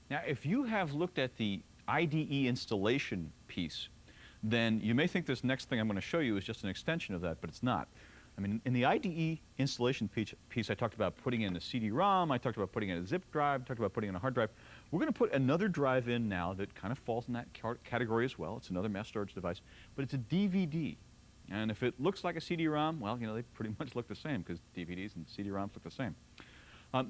Now, if you have looked at the IDE installation piece, then you may think this next thing I'm going to show you is just an extension of that, but it's not. I mean, in the IDE installation piece, I talked about putting in a CD-ROM, I talked about putting in a zip drive, I talked about putting in a hard drive. We're going to put another drive in now that kind of falls in that category as well. It's another mass storage device, but it's a DVD. And if it looks like a CD-ROM, well, you know, they pretty much look the same because DVDs and CD-ROMs look the same.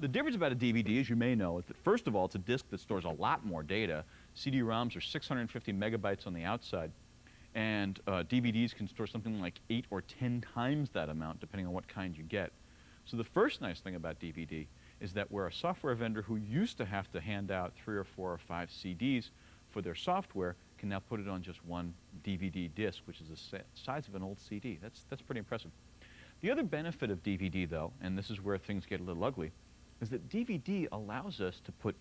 The difference about a DVD, as you may know, is that first of all, it's a disk that stores a lot more data. CD-ROMs are 650 megabytes on the outside, and DVDs can store something like 8 or 10 times that amount, depending on what kind you get. So the first nice thing about DVD is that where a software vendor who used to have to hand out 3 or 4 or 5 CDs for their software can now put it on just one DVD disc, which is the size of an old CD. That's pretty impressive. The other benefit of DVD, though, and this is where things get a little ugly, is that DVD allows us to put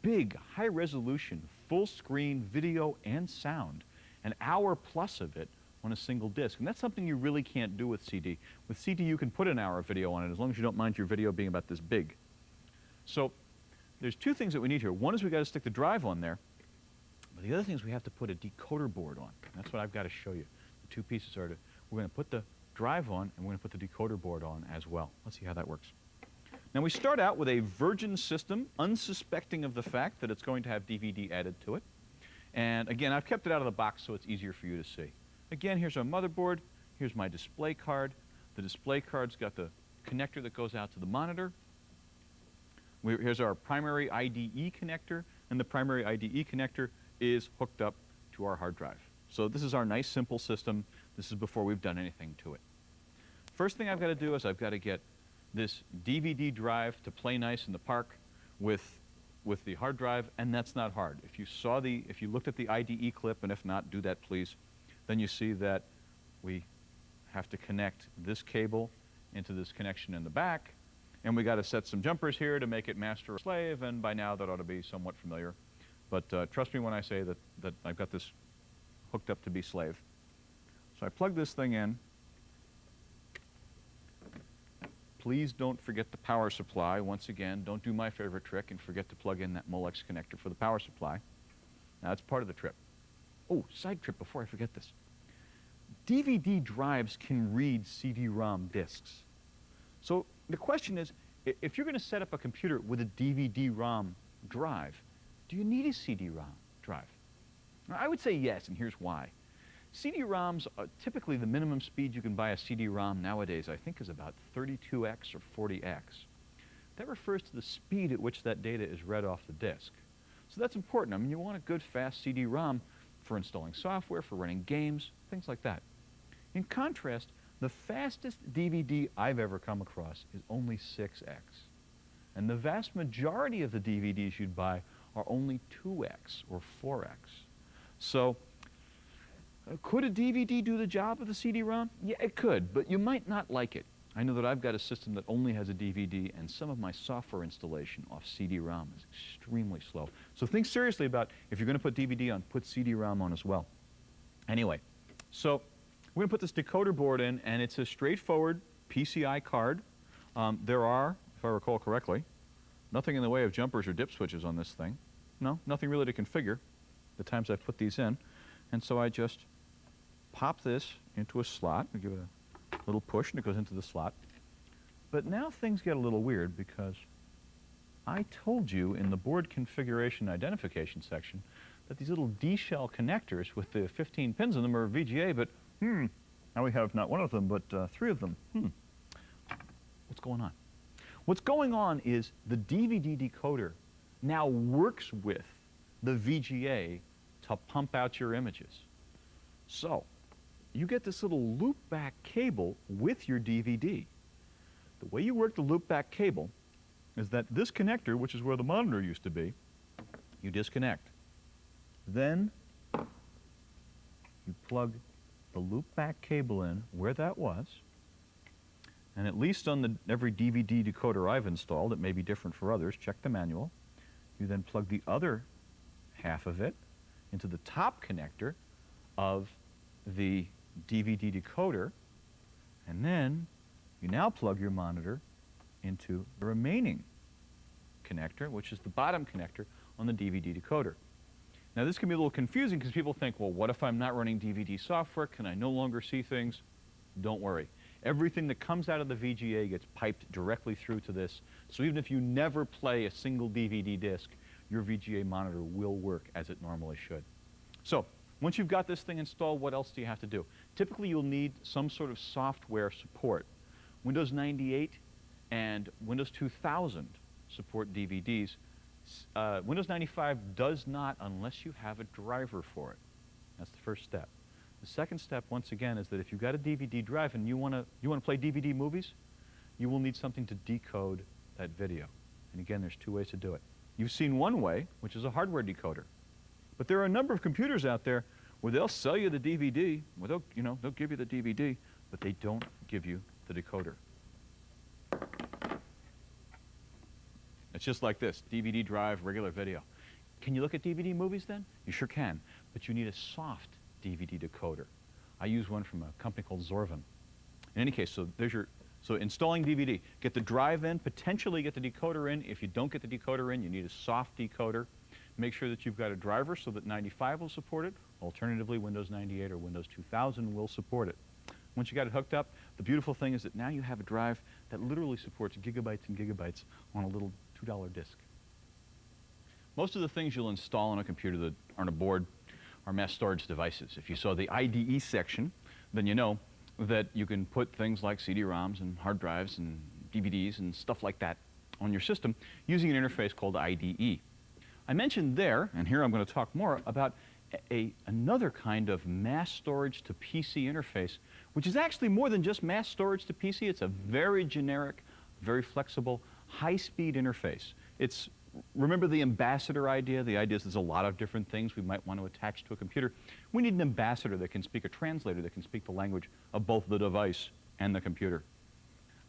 big, high-resolution, full-screen video and sound, an hour plus of it, on a single disc. And that's something you really can't do with CD. With CD, you can put an hour of video on it as long as you don't mind your video being about this big. So there's two things that we need here. One is we've got to stick the drive on there, but the other thing is we have to put a decoder board on. And that's what I've got to show you. The two pieces are we're going to put the drive on, and we're going to put the decoder board on as well. Let's see how that works. Now we start out with a virgin system, unsuspecting of the fact that it's going to have DVD added to it. And again, I've kept it out of the box so it's easier for you to see. Again, here's our motherboard. Here's my display card. The display card's got the connector that goes out to the monitor. Here's our primary IDE connector, and the primary IDE connector is hooked up to our hard drive. So this is our nice, simple system. This is before we've done anything to it. First thing I've got to do is I've got to get this DVD drive to play nice in the park with the hard drive, and that's not hard. If you looked at the IDE clip, and if not, do that please, then you see that we have to connect this cable into this connection in the back, and we got to set some jumpers here to make it master or slave, and by now that ought to be somewhat familiar. But trust me when I say that I've got this hooked up to be slave. So I plug this thing in. Please don't forget the power supply. Once again, don't do my favorite trick and forget to plug in that Molex connector for the power supply. Now, that's part of the trip. Oh, side trip before I forget this. DVD drives can read CD-ROM disks. So the question is, if you're going to set up a computer with a DVD-ROM drive, do you need a CD-ROM drive? Now, I would say yes, and here's why. CD-ROMs, typically the minimum speed you can buy a CD-ROM nowadays, I think, is about 32x or 40x. That refers to the speed at which that data is read off the disk. So that's important. I mean, you want a good, fast CD-ROM for installing software, for running games, things like that. In contrast, the fastest DVD I've ever come across is only 6x. And the vast majority of the DVDs you'd buy are only 2x or 4x. So, could a DVD do the job of the CD-ROM? Yeah, it could, but you might not like it. I know that I've got a system that only has a DVD, and some of my software installation off CD-ROM is extremely slow. So think seriously about, if you're going to put DVD on, put CD-ROM on as well. Anyway, so we're going to put this decoder board in, and it's a straightforward PCI card. There are, if I recall correctly, nothing in the way of jumpers or dip switches on this thing. No, nothing really to configure the times I've put these in. And so I just pop this into a slot. I give it a little push, and it goes into the slot. But now things get a little weird, because I told you in the board configuration identification section that these little D-shell connectors with the 15 pins in them are VGA, but now we have not one of them, but 3 of them. What's going on? What's going on is the DVD decoder now works with the VGA to pump out your images. So, you get this little loop-back cable with your DVD. The way you work the loop-back cable is that this connector, which is where the monitor used to be, you disconnect. Then, you plug the loop-back cable in where that was, and at least on every DVD decoder I've installed, it may be different for others, check the manual. You then plug the other half of it into the top connector of the DVD decoder, and then you now plug your monitor into the remaining connector, which is the bottom connector on the DVD decoder. Now this can be a little confusing because people think, well, what if I'm not running DVD software? Can I no longer see things? Don't worry. Everything that comes out of the VGA gets piped directly through to this. So even if you never play a single DVD disc, your VGA monitor will work as it normally should. So once you've got this thing installed, what else do you have to do? Typically you'll need some sort of software support. Windows 98 and Windows 2000 support DVDs. Windows 95 does not unless you have a driver for it. That's the first step. The second step, once again, is that if you've got a DVD drive and you want to play DVD movies, you will need something to decode that video. And again, there's two ways to do it. You've seen one way, which is a hardware decoder. But there are a number of computers out there where they'll sell you the DVD, well, they'll give you the DVD, but they don't give you the decoder. It's just like this, DVD drive, regular video. Can you look at DVD movies then? You sure can, but you need a soft DVD decoder. I use one from a company called Zorvan. In any case, so installing DVD, get the drive in, potentially get the decoder in. If you don't get the decoder in, you need a soft decoder. Make sure that you've got a driver so that 95 will support it. Alternatively, Windows 98 or Windows 2000 will support it. Once you got it hooked up, the beautiful thing is that now you have a drive that literally supports gigabytes and gigabytes on a little $2 disk. Most of the things you'll install on a computer that are on a board are mass storage devices. If you saw the IDE section, then you know that you can put things like CD-ROMs and hard drives and DVDs and stuff like that on your system using an interface called IDE. I mentioned there, and here I'm going to talk more about another kind of mass storage to PC interface, which is actually more than just mass storage to PC. It's a very generic, very flexible, high-speed interface. Remember the ambassador idea? The idea is there's a lot of different things we might want to attach to a computer. We need an ambassador that can speak, a translator that can speak the language of both the device and the computer.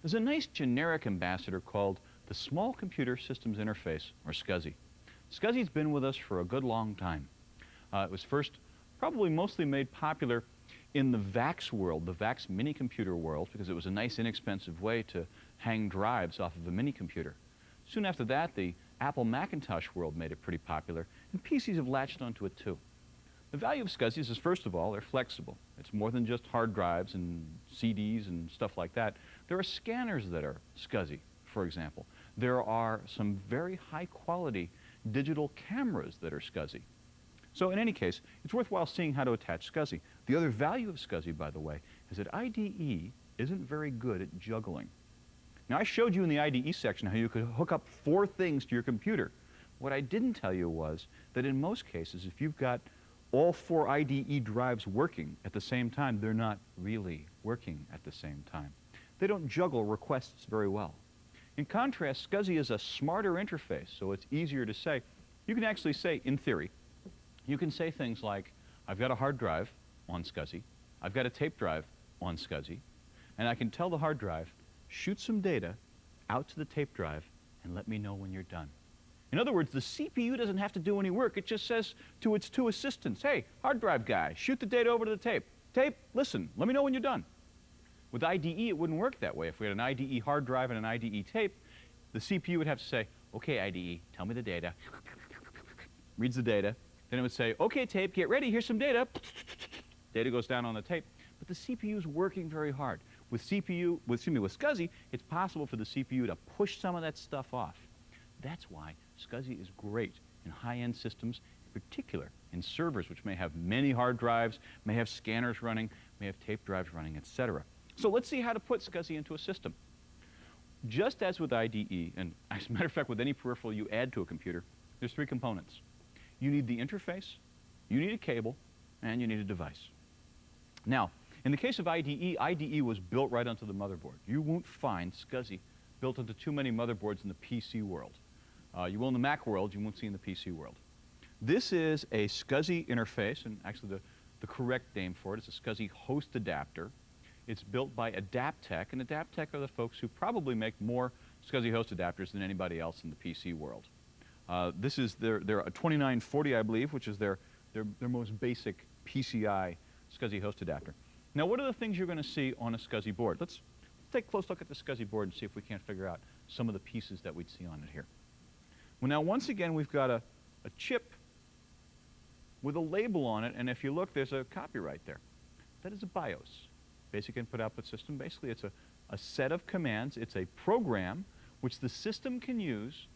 There's a nice generic ambassador called the Small Computer Systems Interface, or SCuzzy. SCuzzy's been with us for a good long time. It was first probably mostly made popular in the VAX world, the VAX mini computer world, because it was a nice inexpensive way to hang drives off of a mini computer. Soon after that, the Apple Macintosh world made it pretty popular, and PCs have latched onto it too. The value of SCuzzies is, first of all, they're flexible. It's more than just hard drives and CDs and stuff like that. There are scanners that are SCuzzy, for example. There are some very high quality digital cameras that are SCuzzy. So in any case, it's worthwhile seeing how to attach SCuzzy. The other value of SCuzzy, by the way, is that IDE isn't very good at juggling. Now, I showed you in the IDE section how you could hook up 4 things to your computer. What I didn't tell you was that in most cases, if you've got all 4 IDE drives working at the same time, they're not really working at the same time. They don't juggle requests very well. In contrast, SCuzzy is a smarter interface, so it's easier to say. You can actually say, in theory, you can say things like, I've got a hard drive on SCuzzy, I've got a tape drive on SCuzzy, and I can tell the hard drive, shoot some data out to the tape drive and let me know when you're done. In other words, the CPU doesn't have to do any work. It just says to its 2 assistants, hey, hard drive guy, shoot the data over to the tape. Tape, listen, let me know when you're done. With IDE, it wouldn't work that way. If we had an IDE hard drive and an IDE tape, the CPU would have to say, okay, IDE, tell me the data. Reads the data. Then it would say, okay, tape, get ready, here's some data. Data goes down on the tape. But the CPU is working very hard. With SCuzzy, it's possible for the CPU to push some of that stuff off. That's why SCuzzy is great in high-end systems, in particular in servers, which may have many hard drives, may have scanners running, may have tape drives running, etc. So let's see how to put SCuzzy into a system. Just as with IDE, and as a matter of fact, with any peripheral you add to a computer, there's 3 components. You need the interface, you need a cable, and you need a device. Now, in the case of IDE, IDE was built right onto the motherboard. You won't find SCuzzy built into too many motherboards in the PC world. You will in the Mac world, you won't see in the PC world. This is a SCuzzy interface, and actually the correct name for it is a SCuzzy host adapter. It's built by Adaptec, and Adaptec are the folks who probably make more SCuzzy host adapters than anybody else in the PC world. This is their 2940, I believe, which is their most basic PCI SCuzzy host adapter. Now, what are the things you're going to see on a SCuzzy board? Let's take a close look at the SCuzzy board and see if we can't figure out some of the pieces that we'd see on it here. Well, now, once again, we've got a a chip with a label on it, and if you look, there's a copyright there. That is a BIOS, basic input output system. Basically, it's a set of commands. It's a program which the system can use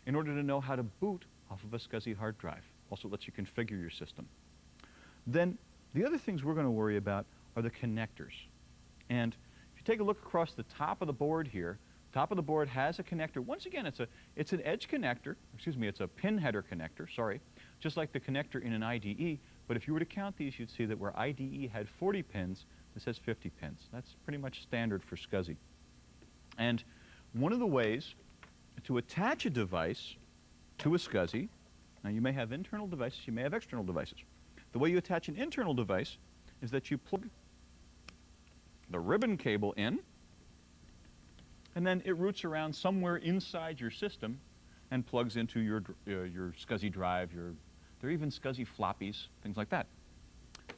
in order to know how to boot off of a SCSI hard drive. Also lets you configure your system. Then the other things we're going to worry about are the connectors. And if you take a look across the top of the board here, top of the board has a connector. Once again, it's an edge connector, excuse me, it's a pin header connector, sorry, just like the connector in an IDE. But if you were to count these, you'd see that where IDE had 40 pins, this has 50 pins. That's pretty much standard for SCSI. And one of the ways to attach a device to a SCSI, now you may have internal devices, you may have external devices. The way you attach an internal device is that you plug the ribbon cable in, and then it routes around somewhere inside your system and plugs into your SCSI drive. There are even SCSI floppies, things like that.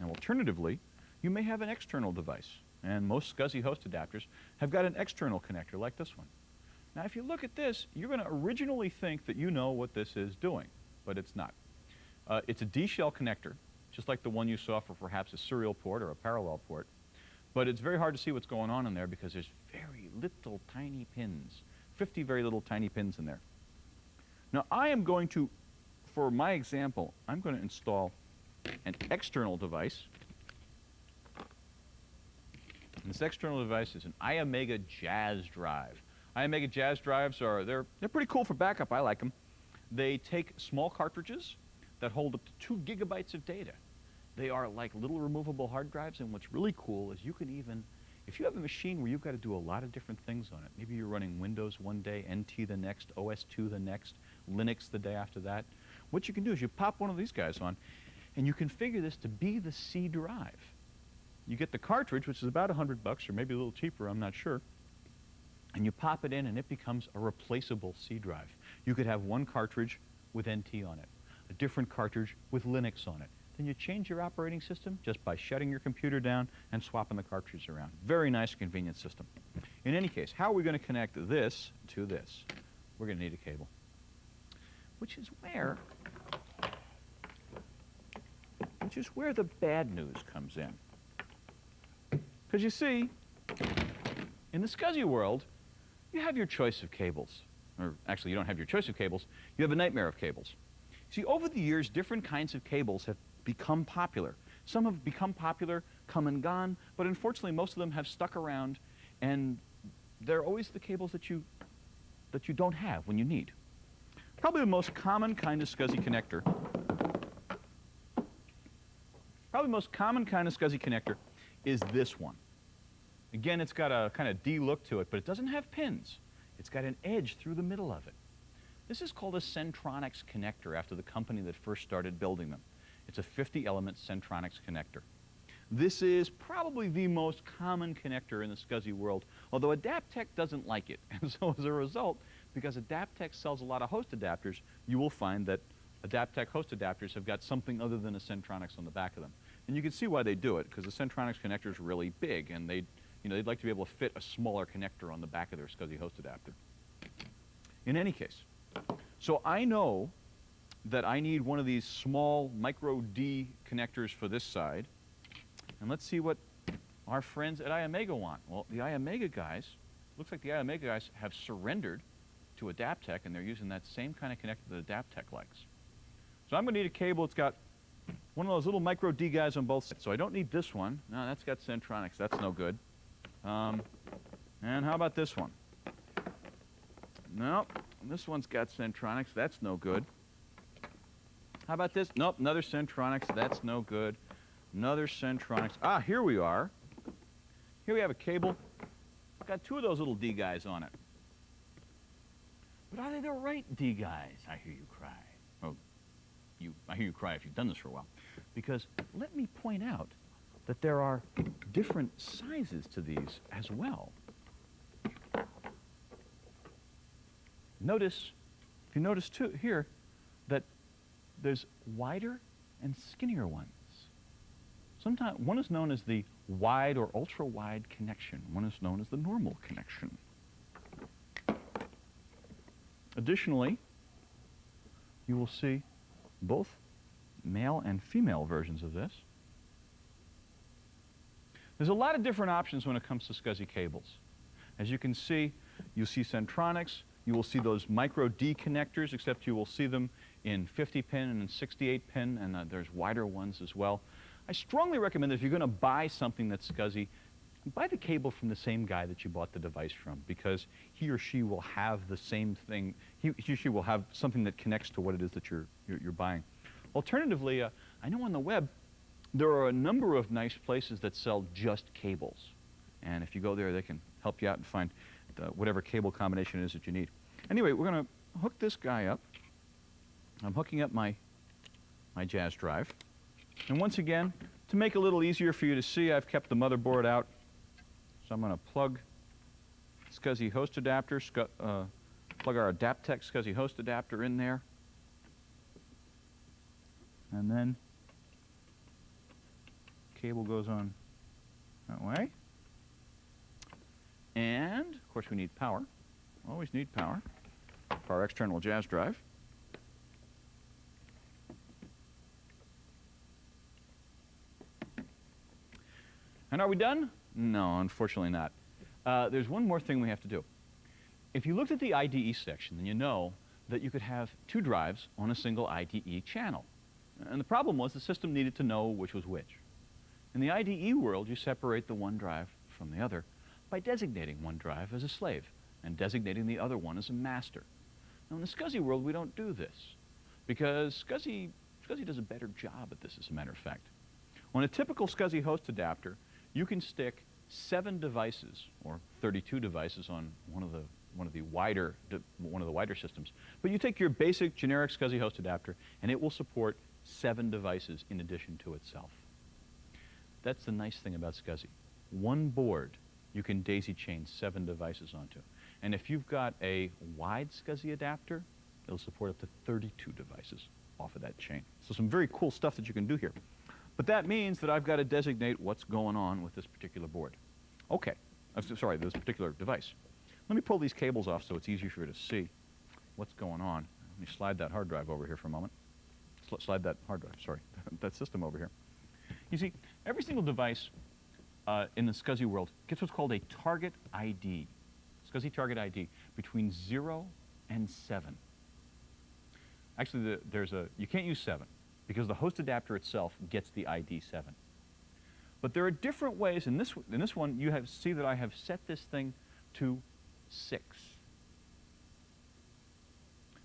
Now, alternatively, you may have an external device, and most SCSI host adapters have got an external connector like this one. Now, if you look at this, you're going to originally think that you know what this is doing, but it's not. It's a D-shell connector, just like the one you saw for perhaps a serial port or a parallel port. But it's very hard to see what's going on in there because there's very little tiny pins, 50 very little tiny pins in there. Now, I am going to, for my example, I'm going to install an external device. And this external device is an iOmega Jazz drive. iOmega Jazz drives they're pretty cool for backup. I like them. They take small cartridges that hold up to 2 gigabytes of data. They are like little removable hard drives, and what's really cool is you can even, if you have a machine where you've got to do a lot of different things on it, maybe you're running Windows one day, NT the next, OS2 the next, Linux the day after that, what you can do is you pop one of these guys on, and you configure this to be the C drive. You get the cartridge, which is about $100 or maybe a little cheaper, I'm not sure, and you pop it in, and it becomes a replaceable C drive. You could have one cartridge with NT on it, a different cartridge with Linux on it. Then you change your operating system just by shutting your computer down and swapping the cartridges around. Very nice, convenient system. In any case, how are we going to connect this to this? We're going to need a cable, which is where the bad news comes in. Because you see, in the SCSI world, you have your choice of cables. Or actually, you don't have your choice of cables. You have a nightmare of cables. See, over the years, different kinds of cables have become popular. Some have become popular, come and gone, but unfortunately, most of them have stuck around, and they're always the cables that you don't have when you need. Probably the most common kind of SCSI connector. Is this one. Again, it's got a kind of D look to it, but it doesn't have pins. It's got an edge through the middle of it. This is called a Centronics connector after the company that first started building them. It's a 50-element Centronics connector. This is probably the most common connector in the SCSI world, although Adaptec doesn't like it. And so as a result, because Adaptec sells a lot of host adapters, you will find that Adaptec host adapters have got something other than a Centronics on the back of them. And you can see why they do it, because the Centronics connector is really big, and they'd like to be able to fit a smaller connector on the back of their SCSI host adapter. In any case, so I know that I need one of these small micro D connectors for this side. And let's see what our friends at iOmega want. Well, the iOmega guys, looks like the iOmega guys have surrendered to Adaptec, and they're using that same kind of connector that Adaptec likes. So I'm going to need a cable. It's got one of those little micro D guys on both sides. So I don't need this one. No, that's got Centronics. That's no good. And how about this one? Nope, this one's got Centronics. That's no good. How about this? Nope, another Centronics. That's no good. Another Centronics. Ah, here we are. Here we have a cable. It's got 2 of those little D guys on it. But are they the right D guys? I hear you cry. Oh, I hear you cry if you've done this for a while. Because let me point out that there are different sizes to these as well. Notice, if you notice too here, that there's wider and skinnier ones. Sometimes one is known as the wide or ultra-wide connection. One is known as the normal connection. Additionally, you will see both male and female versions of this. There's a lot of different options when it comes to SCSY cables. As you can see, you'll see Centronics, you will see those micro D connectors, except you will see them in 50 pin and in 68 pin, and there's wider ones as well. I strongly recommend that if you're going to buy something that's SCSY, buy the cable from the same guy that you bought the device from, because he or she will have the same thing. He or she will have something that connects to what it is that you're buying. Alternatively, I know on the web there are a number of nice places that sell just cables, and if you go there, they can help you out and find whatever cable combination it is that you need. Anyway, we're going to hook this guy up. I'm hooking up my Jazz drive, and once again, to make it a little easier for you to see, I've kept the motherboard out. So I'm going to plug SCSY host adapter, plug our Adaptec SCSY host adapter in there, and then cable goes on that way. And of course we need power. Always need power for our external Jazz drive. And are we done? No, unfortunately not. There's one more thing we have to do. If you looked at the IDE section, then you know that you could have two drives on a single IDE channel. And the problem was the system needed to know which was which. In the IDE world, you separate the one drive from the other by designating one drive as a slave and designating the other one as a master. Now, in the SCSY world, we don't do this because SCSY does a better job at this, as a matter of fact. On a typical SCSY host adapter, you can stick 7 devices or 32 devices on one of the wider systems. But you take your basic generic SCSY host adapter, and it will support 7 devices in addition to itself. That's the nice thing about SCSY. One board you can daisy chain 7 devices onto. And if you've got a wide SCSY adapter, it'll support up to 32 devices off of that chain. So some very cool stuff that you can do here. But that means that I've got to designate what's going on with this particular board. Okay, sorry, this particular device. Let me pull these cables off so it's easier for you to see what's going on. Let me slide that hard drive over here for a moment. Slide that hard drive, sorry, that system over here. You see, every single device in the SCSY world gets what's called a target ID, SCSY target ID, between 0 and 7. Actually, you can't use 7 because the host adapter itself gets the ID 7. But there are different ways. In this one, you see that I have set this thing to 6.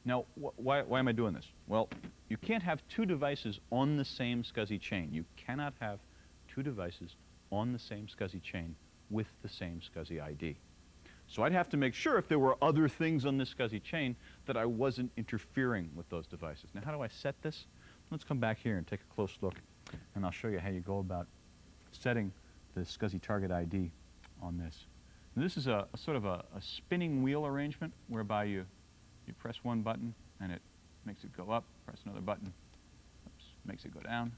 Now, why am I doing this? Well, you can't have 2 devices on the same SCSY chain. You cannot have 2 devices on the same SCSY chain with the same SCSY ID. So I'd have to make sure if there were other things on this SCSY chain that I wasn't interfering with those devices. Now, how do I set this? Let's come back here and take a close look, and I'll show you how you go about setting the SCSY target ID on this. Now, this is a sort of a spinning wheel arrangement whereby you press one button and it makes it go up, press another button, oops, makes it go down.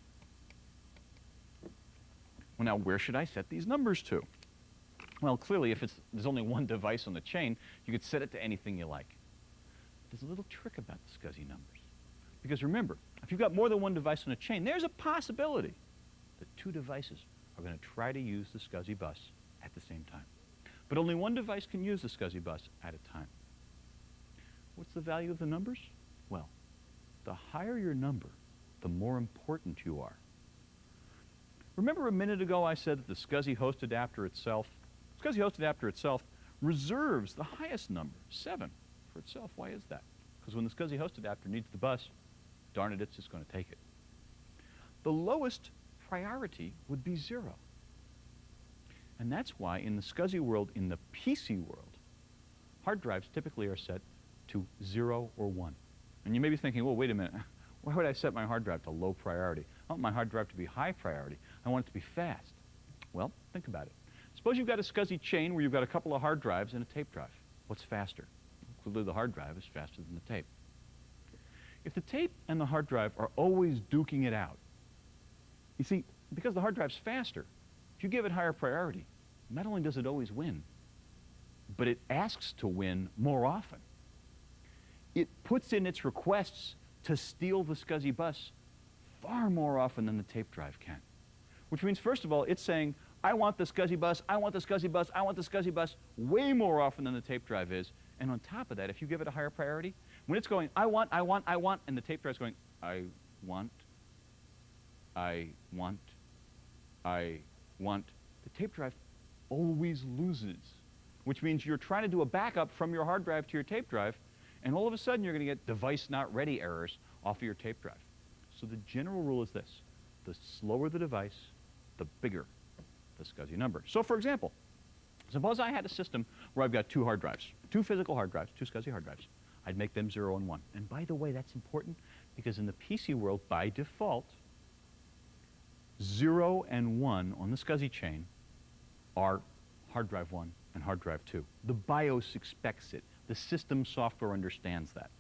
Well, now where should I set these numbers to? Well, clearly if there's only one device on the chain, you could set it to anything you like. There's a little trick about the SCSY numbers. Because remember, if you've got more than one device on a chain, there's a possibility that 2 devices are going to try to use the SCSY bus at the same time. But only one device can use the SCSY bus at a time. What's the value of the numbers? Well, the higher your number, the more important you are. Remember a minute ago I said that the SCSY host adapter itself reserves the highest number, 7, for itself. Why is that? Because when the SCSY host adapter needs the bus, darn it, it's just going to take it. The lowest priority would be 0. And that's why in the SCSY world, in the PC world, hard drives typically are set to 0 or 1. And you may be thinking, well, wait a minute, why would I set my hard drive to low priority? I want my hard drive to be high priority. I want it to be fast. Well, think about it. Suppose you've got a SCSY chain where you've got a couple of hard drives and a tape drive. What's faster? Clearly the hard drive is faster than the tape. If the tape and the hard drive are always duking it out, you see, because the hard drive's faster, if you give it higher priority, not only does it always win, but it asks to win more often. It puts in its requests to steal the SCSY bus far more often than the tape drive can. Which means, first of all, it's saying, I want the SCSY bus, I want the SCSY bus, I want the SCSY bus, way more often than the tape drive is. And on top of that, if you give it a higher priority, when it's going, I want, and the tape drive's going, I want, the tape drive always loses. Which means you're trying to do a backup from your hard drive to your tape drive, and all of a sudden you're going to get device not ready errors off of your tape drive. So the general rule is this: the slower the device, the bigger the SCSY number. So for example, suppose I had a system where I've got two hard drives, two physical hard drives, two SCSY hard drives. I'd make them 0 and 1. And by the way, that's important because in the PC world, by default, 0 and 1 on the SCSY chain are hard drive 1 and hard drive 2. The BIOS expects it. The system software understands that.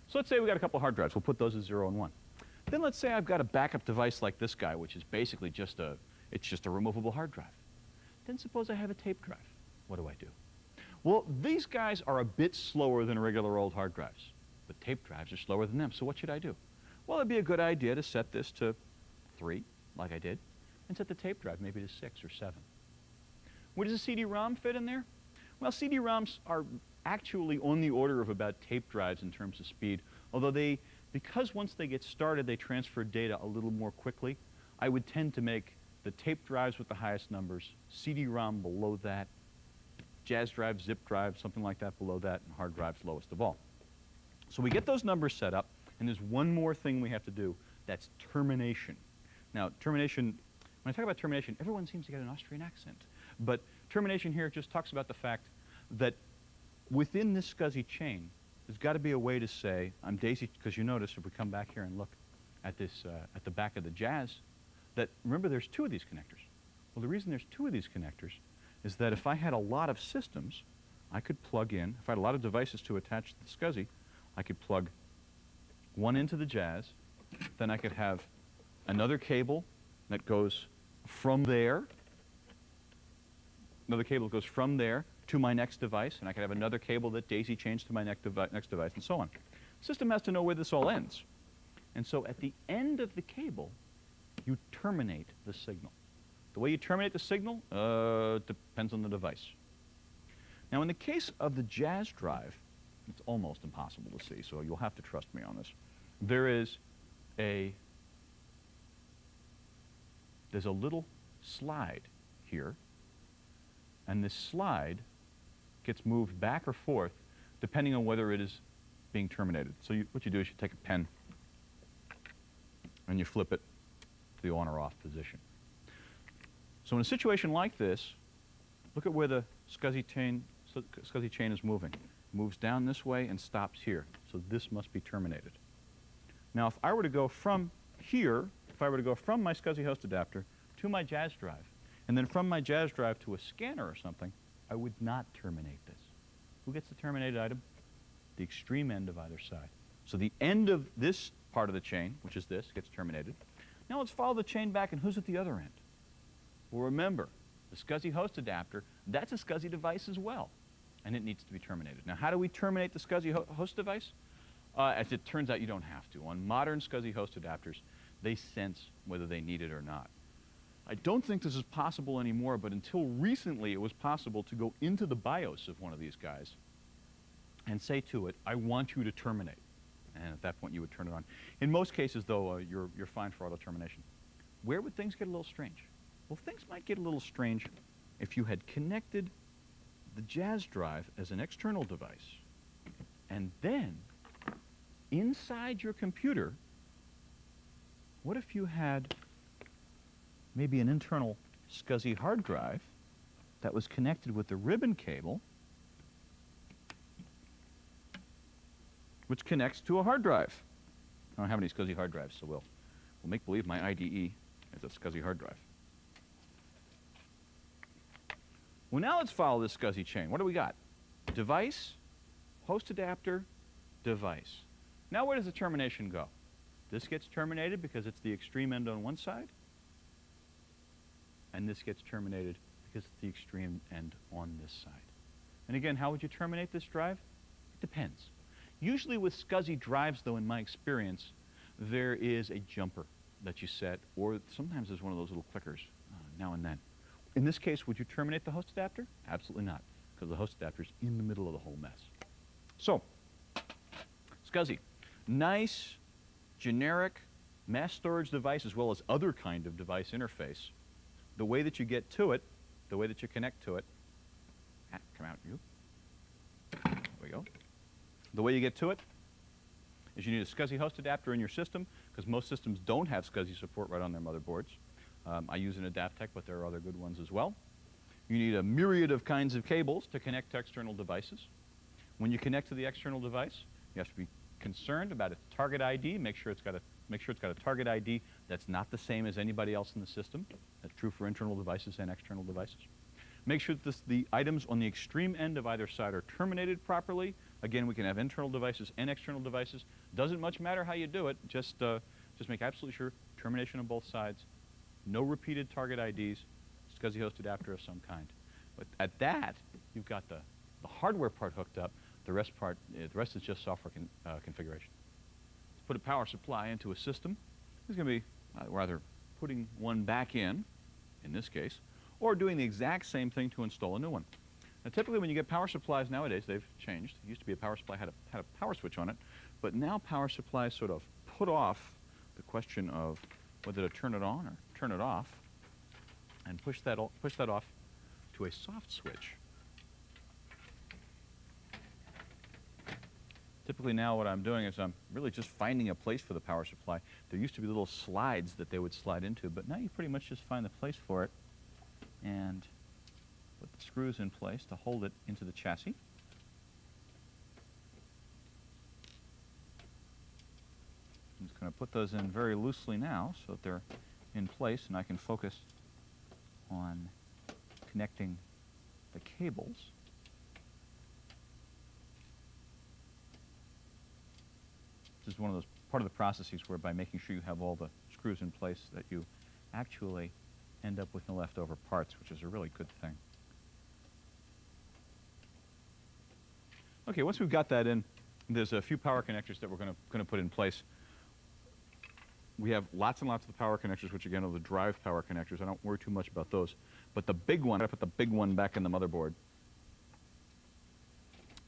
So let's say we've got a couple of hard drives. We'll put those as 0 and 1. Then let's say I've got a backup device like this guy, which is basically just a removable hard drive. Then suppose I have a tape drive. What do I do? Well, these guys are a bit slower than regular old hard drives, but tape drives are slower than them. So what should I do? Well, it'd be a good idea to set this to 3, like I did, and set the tape drive maybe to 6 or 7. Where does a CD-ROM fit in there? Well, CD-ROMs are actually on the order of about tape drives in terms of speed, although because once they get started, they transfer data a little more quickly. I would tend to make the tape drives with the highest numbers, CD-ROM below that, jazz drive, zip drive, something like that below that, and hard drives lowest of all. So we get those numbers set up, and there's one more thing we have to do. That's termination. Now, termination, when I talk about termination, everyone seems to get an Austrian accent. But termination here just talks about the fact that within this SCSY chain, there's got to be a way to say, I'm Daisy, because you notice if we come back here and look at this, at the back of the jazz, that remember there's 2 of these connectors. Well, the reason there's 2 of these connectors is that if I had a lot of systems, I could plug in, if I had a lot of devices to attach to the SCSY, I could plug one into the jazz, then I could have another cable that goes from there, another cable goes from there to my next device, and I could have another cable that Daisy changed to my next device, and so on. The system has to know where this all ends. And so at the end of the cable, you terminate the signal. The way you terminate the signal depends on the device. Now, in the case of the jazz drive, it's almost impossible to see, so you'll have to trust me on this. There's a little slide here, and this slide gets moved back or forth depending on whether it is being terminated. So what you do is you take a pen and you flip it to the on or off position. So in a situation like this, look at where the SCSY chain is moving. It moves down this way and stops here. So this must be terminated. Now, if I were to go from here, if I were to go from my SCSY host adapter to my jazz drive, and then from my jazz drive to a scanner or something, I would not terminate this. Who gets the terminated item? The extreme end of either side. So the end of this part of the chain, which is this, gets terminated. Now let's follow the chain back, and who's at the other end? Well, remember, the SCSY host adapter, that's a SCSY device as well, and it needs to be terminated. Now, how do we terminate the SCSY host device? As it turns out, you don't have to. On modern SCSY host adapters, they sense whether they need it or not. I don't think this is possible anymore, but until recently, it was possible to go into the BIOS of one of these guys and say to it, I want you to terminate. And at that point, you would turn it on. In most cases, though, you're fine for auto termination. Where would things get a little strange? Well, things might get a little strange if you had connected the jazz drive as an external device, and then inside your computer, what if you had maybe an internal SCSY hard drive that was connected with the ribbon cable, which connects to a hard drive? I don't have any SCSY hard drives, so we'll make believe my IDE is a SCSY hard drive. Well, now let's follow this SCSY chain. What do we got? Device, host adapter, device. Now where does the termination go? This gets terminated because it's the extreme end on one side, and this gets terminated because it's the extreme end on this side. And again, how would you terminate this drive? It depends. Usually with scuzzy drives, though, in my experience, there is a jumper that you set, or sometimes there's one of those little clickers now and then. In this case, would you terminate the host adapter? Absolutely not, because the host adapter is in the middle of the whole mess. So, scuzzy, nice, generic mass storage device as well as other kind of device interface. The way that you get to it, the way that you connect to it, come out, you. There we go. The way you get to it is you need a scuzzy host adapter in your system, because most systems don't have scuzzy support right on their motherboards. I use an Adaptec, but there are other good ones as well. You need a myriad of kinds of cables to connect to external devices. When you connect to the external device, you have to be concerned about its target ID. Make sure it's got a target ID that's not the same as anybody else in the system. That's true for internal devices and external devices. Make sure that the items on the extreme end of either side are terminated properly. Again, we can have internal devices and external devices. Doesn't much matter how you do it. Just make absolutely sure termination on both sides. No repeated target IDs. SCSI host adapter of some kind. But at that, you've got the hardware part hooked up. The rest is just software configuration. Let's put a power supply into a system. This is going to be rather putting one back in this case, or doing the exact same thing to install a new one. Now, typically when you get power supplies nowadays, they've changed. It used to be a power supply had a power switch on it, but now power supplies sort of put off the question of whether to turn it on or turn it off, and push that off to a soft switch. Typically now what I'm doing is I'm really just finding a place for the power supply. There used to be little slides that they would slide into, but now you pretty much just find the place for it and put the screws in place to hold it into the chassis. I'm just going to put those in very loosely now so that they're in place and I can focus on connecting the cables. This is one of those part of the processes where by making sure you have all the screws in place that you actually end up with no leftover parts, which is a really good thing. Okay, once we've got that in, there's a few power connectors that we're going to put in place. We have lots and lots of the power connectors, which again are the drive power connectors. I don't worry too much about those. But the big one, I put the big one back in the motherboard.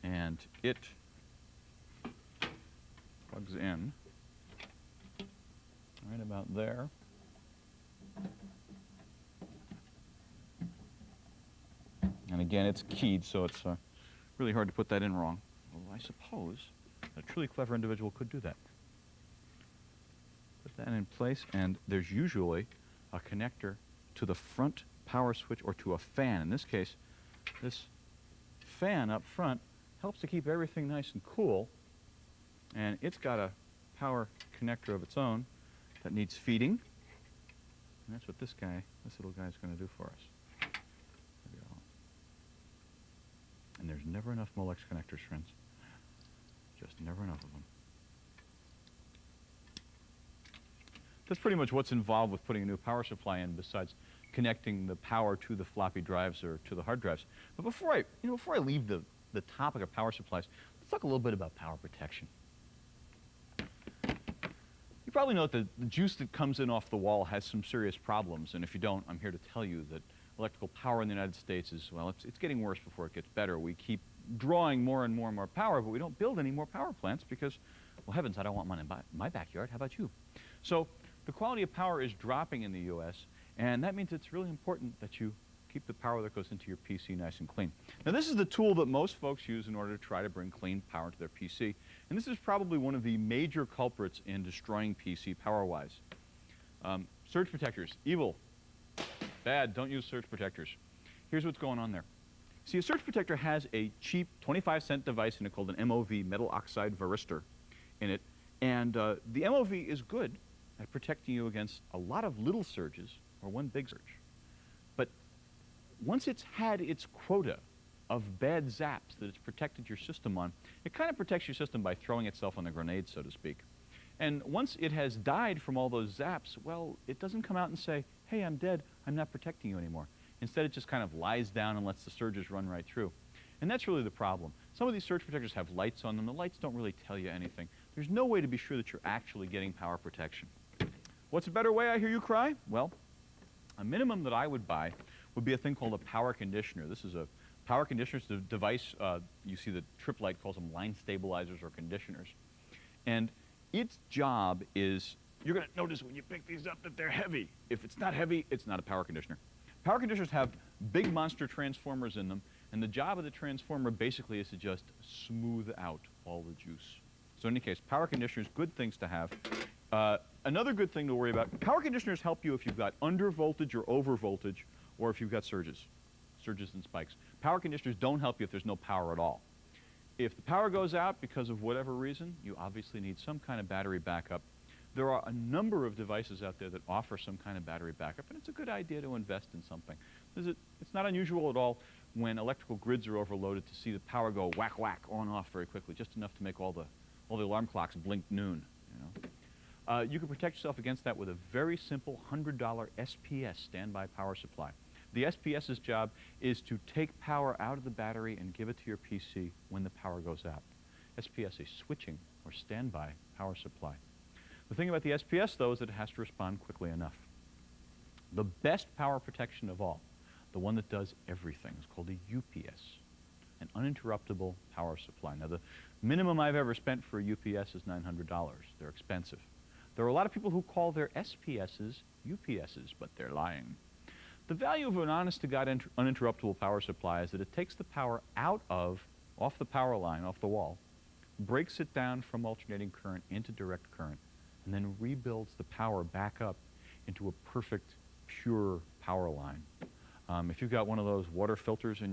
And it plugs in right about there. And again, it's keyed, so it's really hard to put that in wrong. Although I suppose a truly clever individual could do that. Put that in place, and there's usually a connector to the front power switch or to a fan. In this case, this fan up front helps to keep everything nice and cool, and it's got a power connector of its own that needs feeding, and that's what this little guy is going to do for us. There we go. And there's never enough Molex connectors, friends. Just never enough of them. That's pretty much what's involved with putting a new power supply in, besides connecting the power to the floppy drives or to the hard drives. But before I leave the topic of power supplies, let's talk a little bit about power protection. You probably know that the juice that comes in off the wall has some serious problems, and if you don't, I'm here to tell you that electrical power in the United States is, well, it's getting worse before it gets better. We keep drawing more and more and more power, but we don't build any more power plants because, well, heavens, I don't want one in my backyard. How about you? So the quality of power is dropping in the U.S., and that means it's really important that you keep the power that goes into your PC nice and clean. Now, this is the tool that most folks use in order to try to bring clean power to their PC, and this is probably one of the major culprits in destroying PC power-wise. Surge protectors, evil, bad, don't use surge protectors. Here's what's going on there. See, a surge protector has a cheap 25-cent device in it called an MOV, metal oxide varistor, in it, and the MOV is good at protecting you against a lot of little surges or one big surge. But once it's had its quota of bad zaps that it's protected your system on, it kind of protects your system by throwing itself on the grenade, so to speak. And once it has died from all those zaps, well, it doesn't come out and say, hey, I'm dead, I'm not protecting you anymore. Instead, it just kind of lies down and lets the surges run right through. And that's really the problem. Some of these surge protectors have lights on them. The lights don't really tell you anything. There's no way to be sure that you're actually getting power protection. What's a better way, I hear you cry? Well, a minimum that I would buy would be a thing called a power conditioner. This is a power conditioner. It's a device, you see the trip light calls them line stabilizers or conditioners. And its job is, you're going to notice when you pick these up that they're heavy. If it's not heavy, it's not a power conditioner. Power conditioners have big monster transformers in them, and the job of the transformer basically is to just smooth out all the juice. So in any case, power conditioners, good things to have. Another good thing to worry about, power conditioners help you if you've got under voltage or over voltage, or if you've got surges and spikes. Power conditioners don't help you if there's no power at all. If the power goes out because of whatever reason, you obviously need some kind of battery backup. There are a number of devices out there that offer some kind of battery backup, and it's a good idea to invest in something. It's not unusual at all when electrical grids are overloaded to see the power go whack, whack, on, off very quickly, just enough to make all the alarm clocks blink noon. You can protect yourself against that with a very simple $100 SPS, standby power supply. The SPS's job is to take power out of the battery and give it to your PC when the power goes out. SPS is switching or standby power supply. The thing about the SPS, though, is that it has to respond quickly enough. The best power protection of all, the one that does everything, is called a UPS, an uninterruptible power supply. Now, the minimum I've ever spent for a UPS is $900. They're expensive. There are a lot of people who call their SPSs UPSs, but they're lying. The value of an honest-to-God uninterruptible power supply is that it takes the power off the power line, off the wall, breaks it down from alternating current into direct current, and then rebuilds the power back up into a perfect, pure power line. If you've got one of those water filters on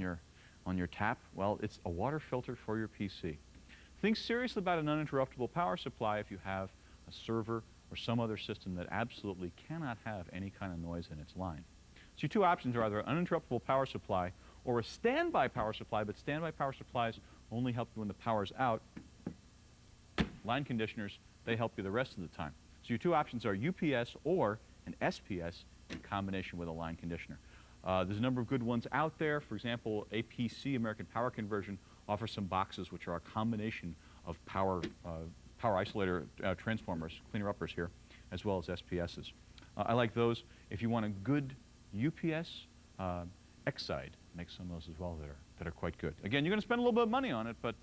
your tap, well, it's a water filter for your PC. Think seriously about an uninterruptible power supply if you have a server or some other system that absolutely cannot have any kind of noise in its line. So your two options are either an uninterruptible power supply or a standby power supply, but standby power supplies only help you when the power's out. Line conditioners, they help you the rest of the time. So your two options are UPS or an SPS in combination with a line conditioner. There's a number of good ones out there. For example, APC, American Power Conversion, offers some boxes which are a combination of power isolator transformers, cleaner-uppers here, as well as SPSs. I like those. If you want a good UPS, Xide makes some of those as well that are quite good. Again, you're going to spend a little bit of money on it, but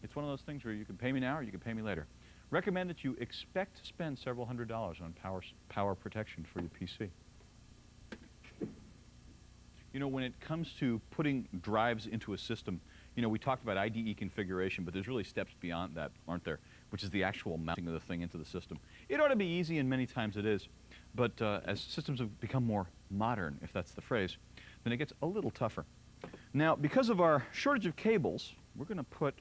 it's one of those things where you can pay me now or you can pay me later. Recommend that you expect to spend several $100s on power protection for your PC. You know, when it comes to putting drives into a system, you know, we talked about IDE configuration, but there's really steps beyond that, aren't there? Which is the actual mounting of the thing into the system. It ought to be easy, and many times it is. But as systems have become more modern, if that's the phrase, then it gets a little tougher. Now, because of our shortage of cables, we're going to put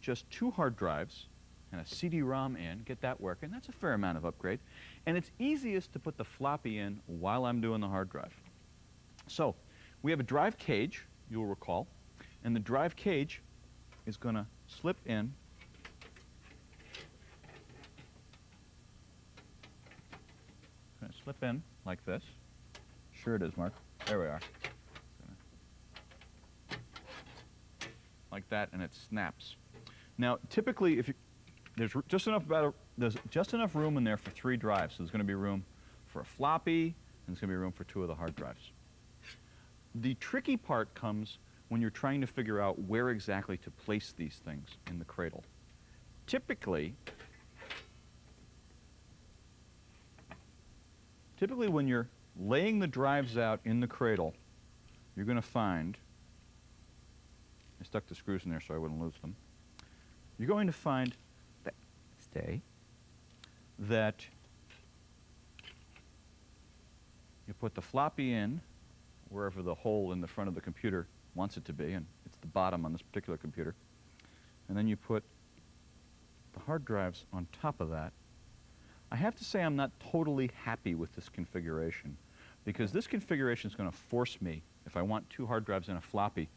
just 2 hard drives and a CD-ROM in, get that working. That's a fair amount of upgrade. And it's easiest to put the floppy in while I'm doing the hard drive. So we have a drive cage, you'll recall, and the drive cage is going to slip in like this. Sure it is, Mark. There we are. Like that, and it snaps. Now, typically, there's just enough room in there for 3 drives. So there's going to be room for a floppy, and there's going to be room for 2 of the hard drives. The tricky part comes when you're trying to figure out where exactly to place these things in the cradle. Typically, when you're laying the drives out in the cradle, you're going to find, I stuck the screws in there so I wouldn't lose them, you're going to find that you put the floppy in wherever the hole in the front of the computer wants it to be, and it's the bottom on this particular computer, and then you put the hard drives on top of that. I have to say I'm not totally happy with this configuration, because this configuration is going to force me, if I want 2 hard drives and a floppy,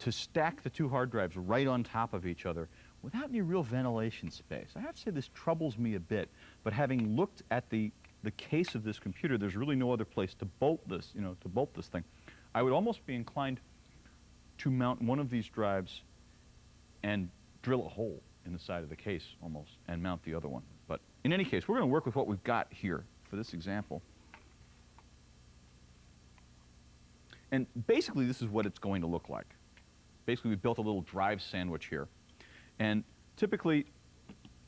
to stack the 2 hard drives right on top of each other without any real ventilation space. I have to say this troubles me a bit, but having looked at the case of this computer, there's really no other place to bolt this, to bolt this thing. I would almost be inclined to mount one of these drives and drill a hole in the side of the case almost and mount the other one. But in any case, we're going to work with what we've got here for this example. And basically, this is what it's going to look like. Basically, we built a little drive sandwich here. And typically,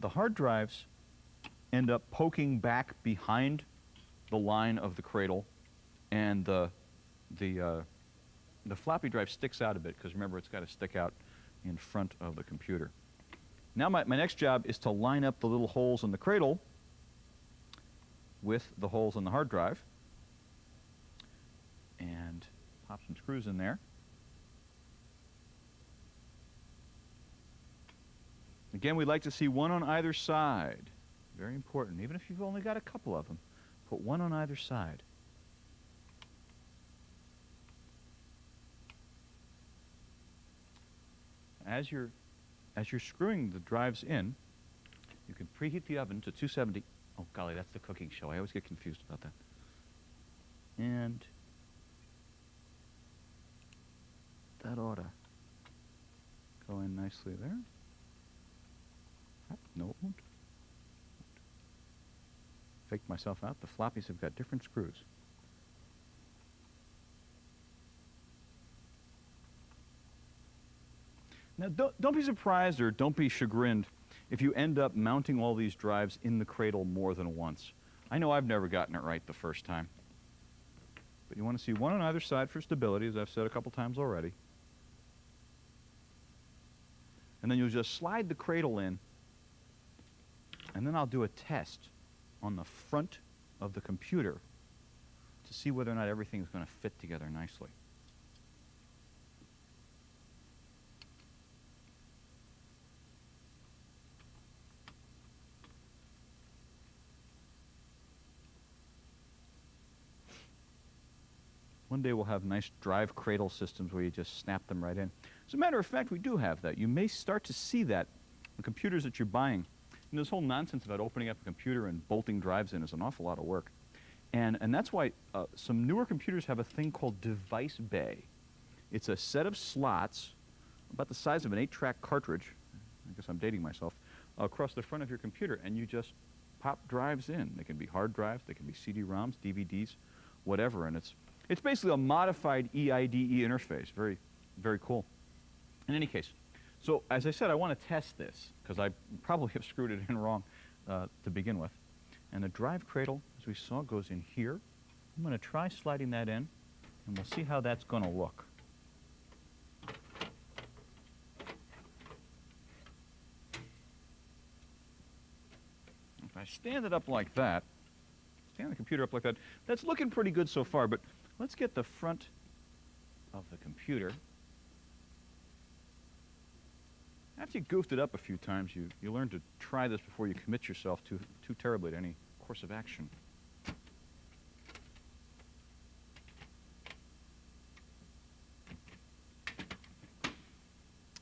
the hard drives end up poking back behind the line of the cradle, and the floppy drive sticks out a bit, because remember, it's got to stick out in front of the computer. Now my next job is to line up the little holes in the cradle with the holes in the hard drive, and pop some screws in there. Again, we'd like to see one on either side. Very important. Even if you've only got a couple of them, put one on either side. As you're screwing the drives in, you can preheat the oven to 270. Oh, golly, that's the cooking show. I always get confused about that. And that ought to go in nicely there. No, it won't. Faked myself out. The floppies have got different screws. Now, don't be surprised or don't be chagrined if you end up mounting all these drives in the cradle more than once. I know I've never gotten it right the first time. But you want to see one on either side for stability, as I've said a couple times already. And then you'll just slide the cradle in, and then I'll do a test on the front of the computer to see whether or not everything is going to fit together nicely. One day we'll have nice drive cradle systems where you just snap them right in. As a matter of fact, we do have that. You may start to see that the computers that you're buying. And this whole nonsense about opening up a computer and bolting drives in is an awful lot of work. And that's why some newer computers have a thing called device bay. It's a set of slots about the size of an 8-track cartridge, I guess I'm dating myself, across the front of your computer, and you just pop drives in. They can be hard drives, they can be cd-roms, DVDs, whatever, and it's basically a modified EIDE interface. Very, very cool. In any case, so as I said, I want to test this, because I probably have screwed it in wrong to begin with. And the drive cradle, as we saw, goes in here. I'm going to try sliding that in, and we'll see how that's going to look. If I stand it up like that, stand the computer up like that, that's looking pretty good so far, but let's get the front of the computer. After you goofed it up a few times, you learn to try this before you commit yourself too terribly to any course of action.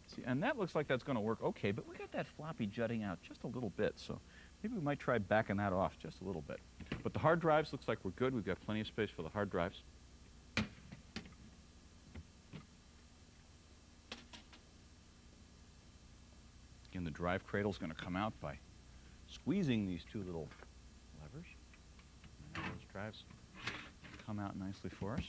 See, and that looks like that's going to work okay, but we got that floppy jutting out just a little bit, so maybe we might try backing that off just a little bit. But the hard drives looks like we're good. We've got plenty of space for the hard drives. Again, the drive cradle is going to come out by squeezing these two little levers. And now those drives come out nicely for us.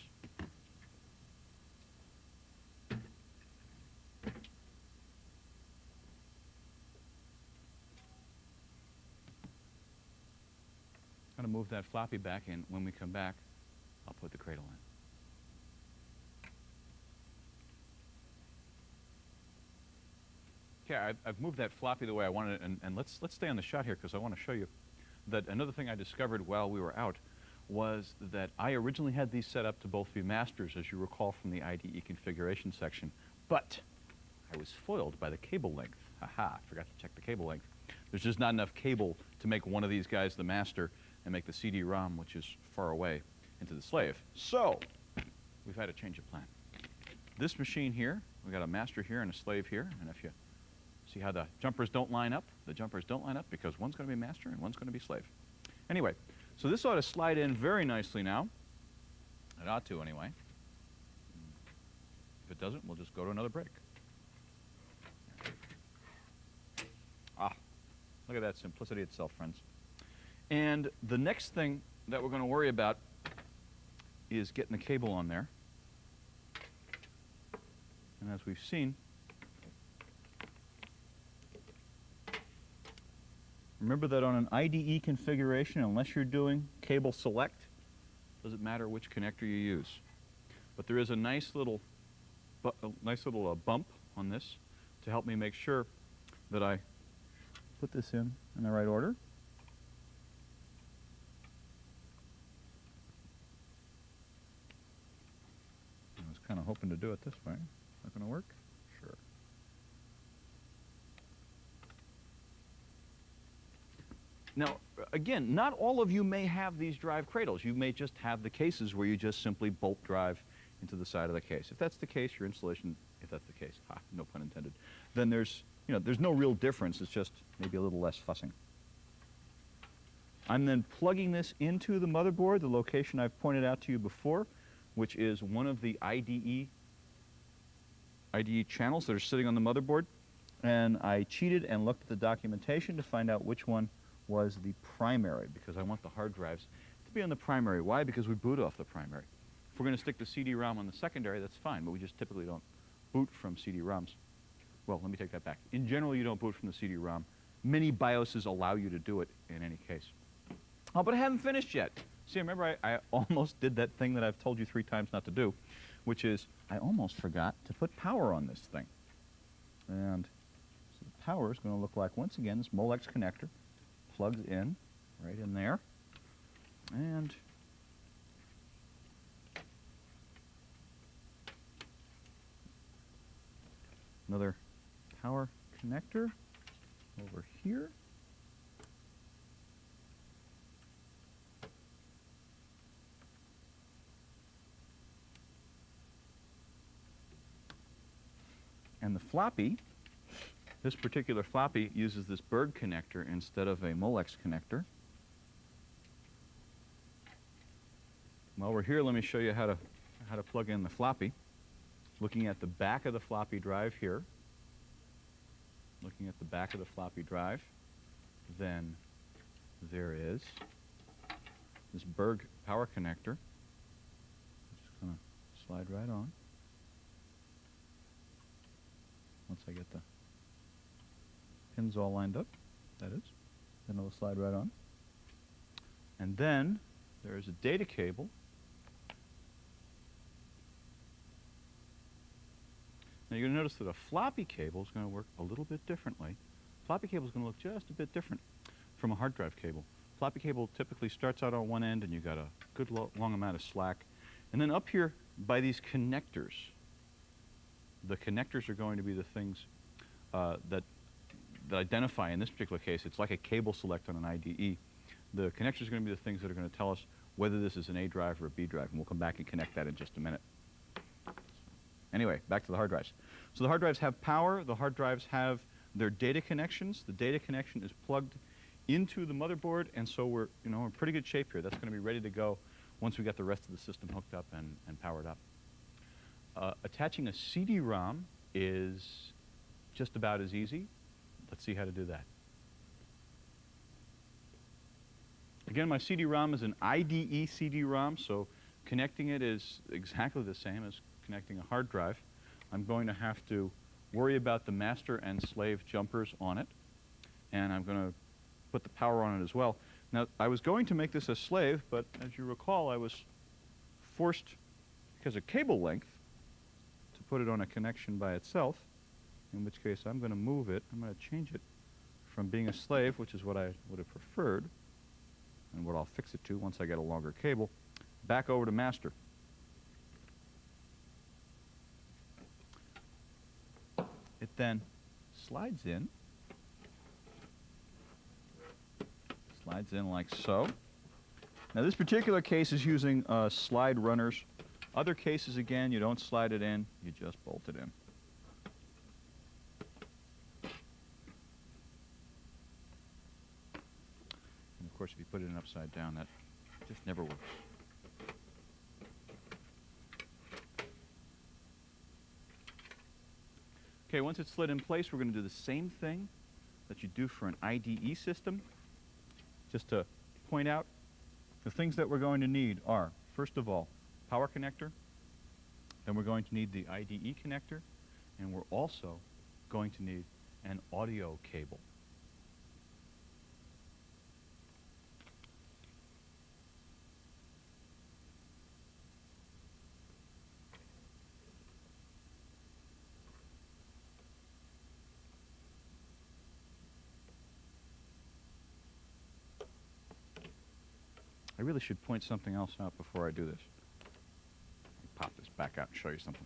I'm going to move that floppy back in. When we come back, I'll put the cradle in. Okay, I've moved that floppy the way I wanted it, and let's stay on the shot here, because I want to show you that another thing I discovered while we were out was that I originally had these set up to both be masters, as you recall from the IDE configuration section, but I was foiled by the cable length. Haha, I forgot to check the cable length. There's just not enough cable to make one of these guys the master and make the CD-ROM, which is far away, into the slave. So we've had a change of plan. This machine here, we've got a master here and a slave here, and if you see how the jumpers don't line up, because one's going to be master and one's going to be slave. Anyway, so this ought to slide in very nicely now. It ought to anyway. If it doesn't, we'll just go to another break. Ah, look at that simplicity itself, friends. And the next thing that we're going to worry about is getting the cable on there. And as we've seen, remember that on an IDE configuration, unless you're doing cable select, doesn't matter which connector you use. But there is a nice little bump on this to help me make sure that I put this in the right order. I was kind of hoping to do it this way. Not going to work? Sure. Now, again, not all of you may have these drive cradles. You may just have the cases where you just simply bolt drive into the side of the case. If that's the case, your installation, if that's the case, no pun intended, then there's no real difference. It's just maybe a little less fussing. I'm then plugging this into the motherboard, the location I've pointed out to you before, which is one of the IDE channels that are sitting on the motherboard. And I cheated and looked at the documentation to find out which one was the primary, because I want the hard drives to be on the primary. Why? Because we boot off the primary. If we're going to stick the CD-ROM on the secondary, that's fine, but we just typically don't boot from CD-ROMs. Well, let me take that back. In general, you don't boot from the CD-ROM. Many BIOSes allow you to do it in any case. Oh, but I haven't finished yet. See, remember I almost did that thing that I've told you 3 times not to do, which is I almost forgot to put power on this thing. And so the power is going to look like, once again, this Molex connector plugs in right in there. And another power connector over here. And the floppy, this particular floppy uses this Berg connector instead of a Molex connector. While we're here, let me show you how to plug in the floppy. Looking at the back of the floppy drive here. Looking at the back of the floppy drive, then there is this Berg power connector. Just going to slide right on. Once I get the pins all lined up, that is, then it'll slide right on. And then there is a data cable. Now you're going to notice that a floppy cable is going to work a little bit differently. Floppy cable is going to look just a bit different from a hard drive cable. Floppy cable typically starts out on one end and you've got a good long amount of slack. And then up here by these connectors, the connectors are going to be the things that identify, in this particular case, it's like a cable select on an IDE. The connectors are going to be the things that are going to tell us whether this is an A drive or a B drive, and we'll come back and connect that in just a minute. Anyway, back to the hard drives. So the hard drives have power. The hard drives have their data connections. The data connection is plugged into the motherboard, and so we're in pretty good shape here. That's going to be ready to go once we get the rest of the system hooked up and powered up. Attaching a CD-ROM is just about as easy. Let's see how to do that. Again, my CD-ROM is an IDE CD-ROM, so connecting it is exactly the same as connecting a hard drive. I'm going to have to worry about the master and slave jumpers on it, and I'm going to put the power on it as well. Now, I was going to make this a slave, but as you recall, I was forced, because of cable length, to put it on a connection by itself, in which case I'm going to move it. I'm going to change it from being a slave, which is what I would have preferred, and what I'll fix it to once I get a longer cable, back over to master. It then slides in like so. Now this particular case is using slide runners. Other cases, again, you don't slide it in, you just bolt it in. And of course, if you put it in upside down, that just never works. Okay, once it's slid in place, we're going to do the same thing that you do for an IDE system. Just to point out, the things that we're going to need are, first of all, power connector. Then we're going to need the IDE connector. And we're also going to need an audio cable. I really should point something else out before I do this. Let me pop this back out and show you something.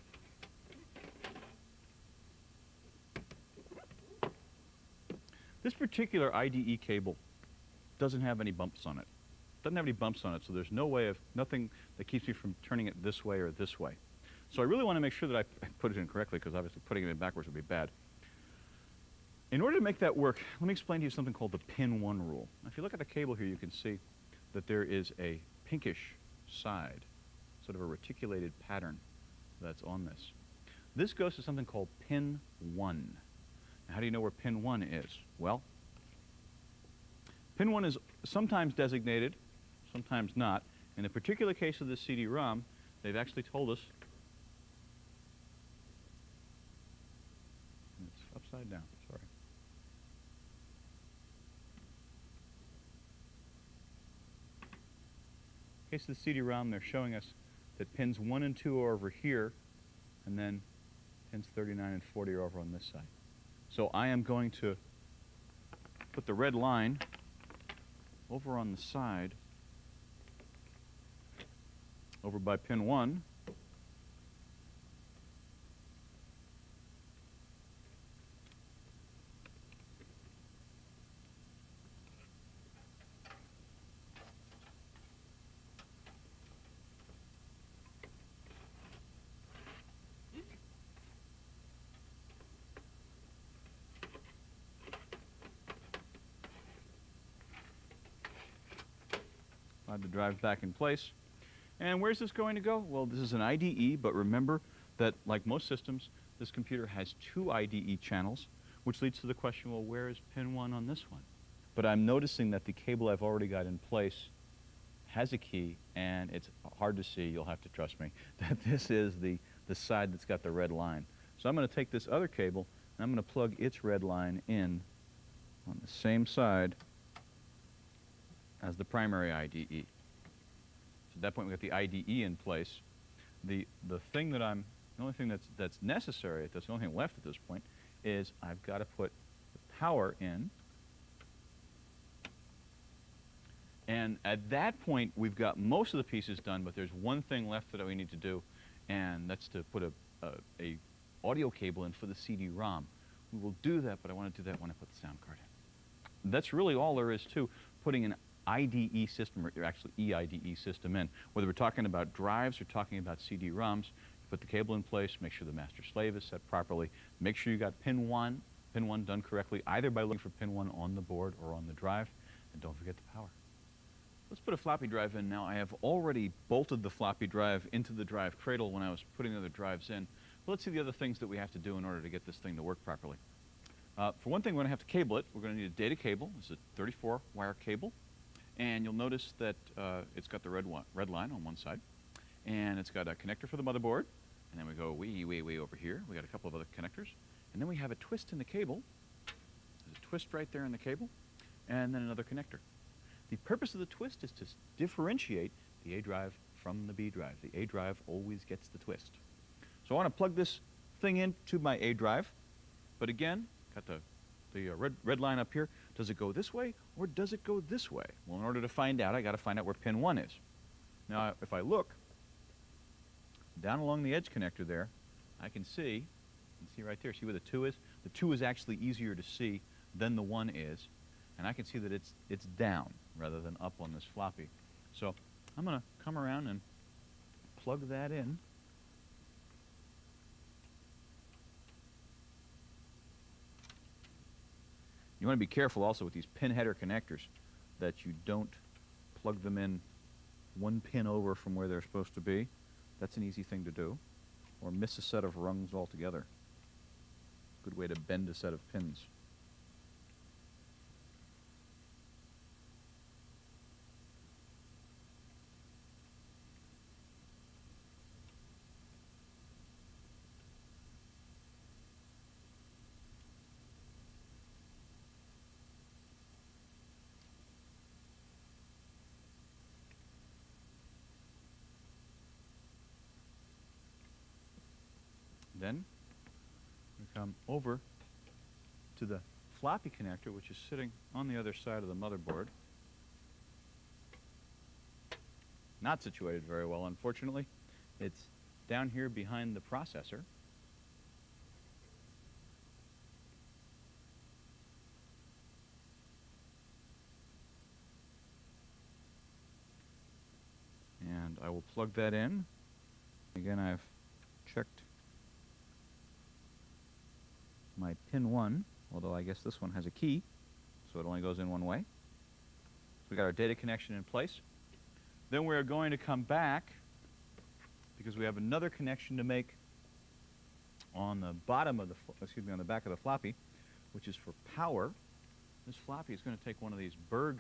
This particular IDE cable doesn't have any bumps on it. Doesn't have any bumps on it, so there's nothing that keeps me from turning it this way or this way. So I really want to make sure that I put it in correctly, because obviously putting it in backwards would be bad. In order to make that work, let me explain to you something called the pin 1 rule. Now, if you look at the cable here, you can see that there is a pinkish side, sort of a reticulated pattern that's on this. This goes to something called pin 1. Now, how do you know where pin 1 is? Well, pin 1 is sometimes designated, sometimes not. In the particular case of the cd-rom, they've actually told us it's upside down, sorry. In the case of the cd-rom, they're showing us that pins 1 and 2 are over here, and then pins 39 and 40 are over on this side. So I am going to put the red line over on the side, over by pin 1. Slide the drive back in place. And where's this going to go? Well, this is an IDE, but remember that, like most systems, this computer has 2 IDE channels, which leads to the question, well, where is pin 1 on this one? But I'm noticing that the cable I've already got in place has a key, and it's hard to see, you'll have to trust me, that this is the side that's got the red line. So I'm going to take this other cable, and I'm going to plug its red line in on the same side as the primary IDE. So at that point, we've got the IDE in place. The only thing that's necessary, that's the only thing left at this point, is I've got to put the power in. And at that point, we've got most of the pieces done, but there's one thing left that we need to do, and that's to put a audio cable in for the cd-rom. We will do that, but I want to do that when I put the sound card in. That's really all there is to putting an IDE system, or actually EIDE system in. Whether we're talking about drives or talking about cd-roms, you put the cable in place, make sure the master slave is set properly, make sure you got pin 1 done correctly, either by looking for pin 1 on the board or on the drive, and don't forget the power. Let's put a floppy drive in now. I have already bolted the floppy drive into the drive cradle when I was putting the other drives in. But let's see the other things that we have to do in order to get this thing to work properly. For one thing, we're going to have to cable it. We're going to need a data cable. This is a 34-wire cable. And you'll notice that it's got the red line on one side. And it's got a connector for the motherboard. And then we go way over here. We got a couple of other connectors. And then we have a twist in the cable. There's a twist right there in the cable. And then another connector. The purpose of the twist is to differentiate the A drive from the B drive. The A drive always gets the twist. So I want to plug this thing into my A drive. But again, got the red line up here. Does it go this way or does it go this way? Well, in order to find out, I got to find out where pin 1 is. Now, if I look down along the edge connector there, I can see right there, see where the 2 is? The 2 is actually easier to see than the 1 is. And I can see that it's down rather than up on this floppy. So I'm going to come around and plug that in. You want to be careful also with these pin header connectors that you don't plug them in one pin over from where they're supposed to be. That's an easy thing to do. Or miss a set of rungs altogether. Good way to bend a set of pins. Then we come over to the floppy connector, which is sitting on the other side of the motherboard. Not situated very well, unfortunately. It's down here behind the processor. And I will plug that in. Again, I've checked my pin 1, although I guess this one has a key, so it only goes in one way. So we got our data connection in place. Then we're going to come back, because we have another connection to make on the bottom of the, on the back of the floppy, which is for power. This floppy is going to take one of these Berg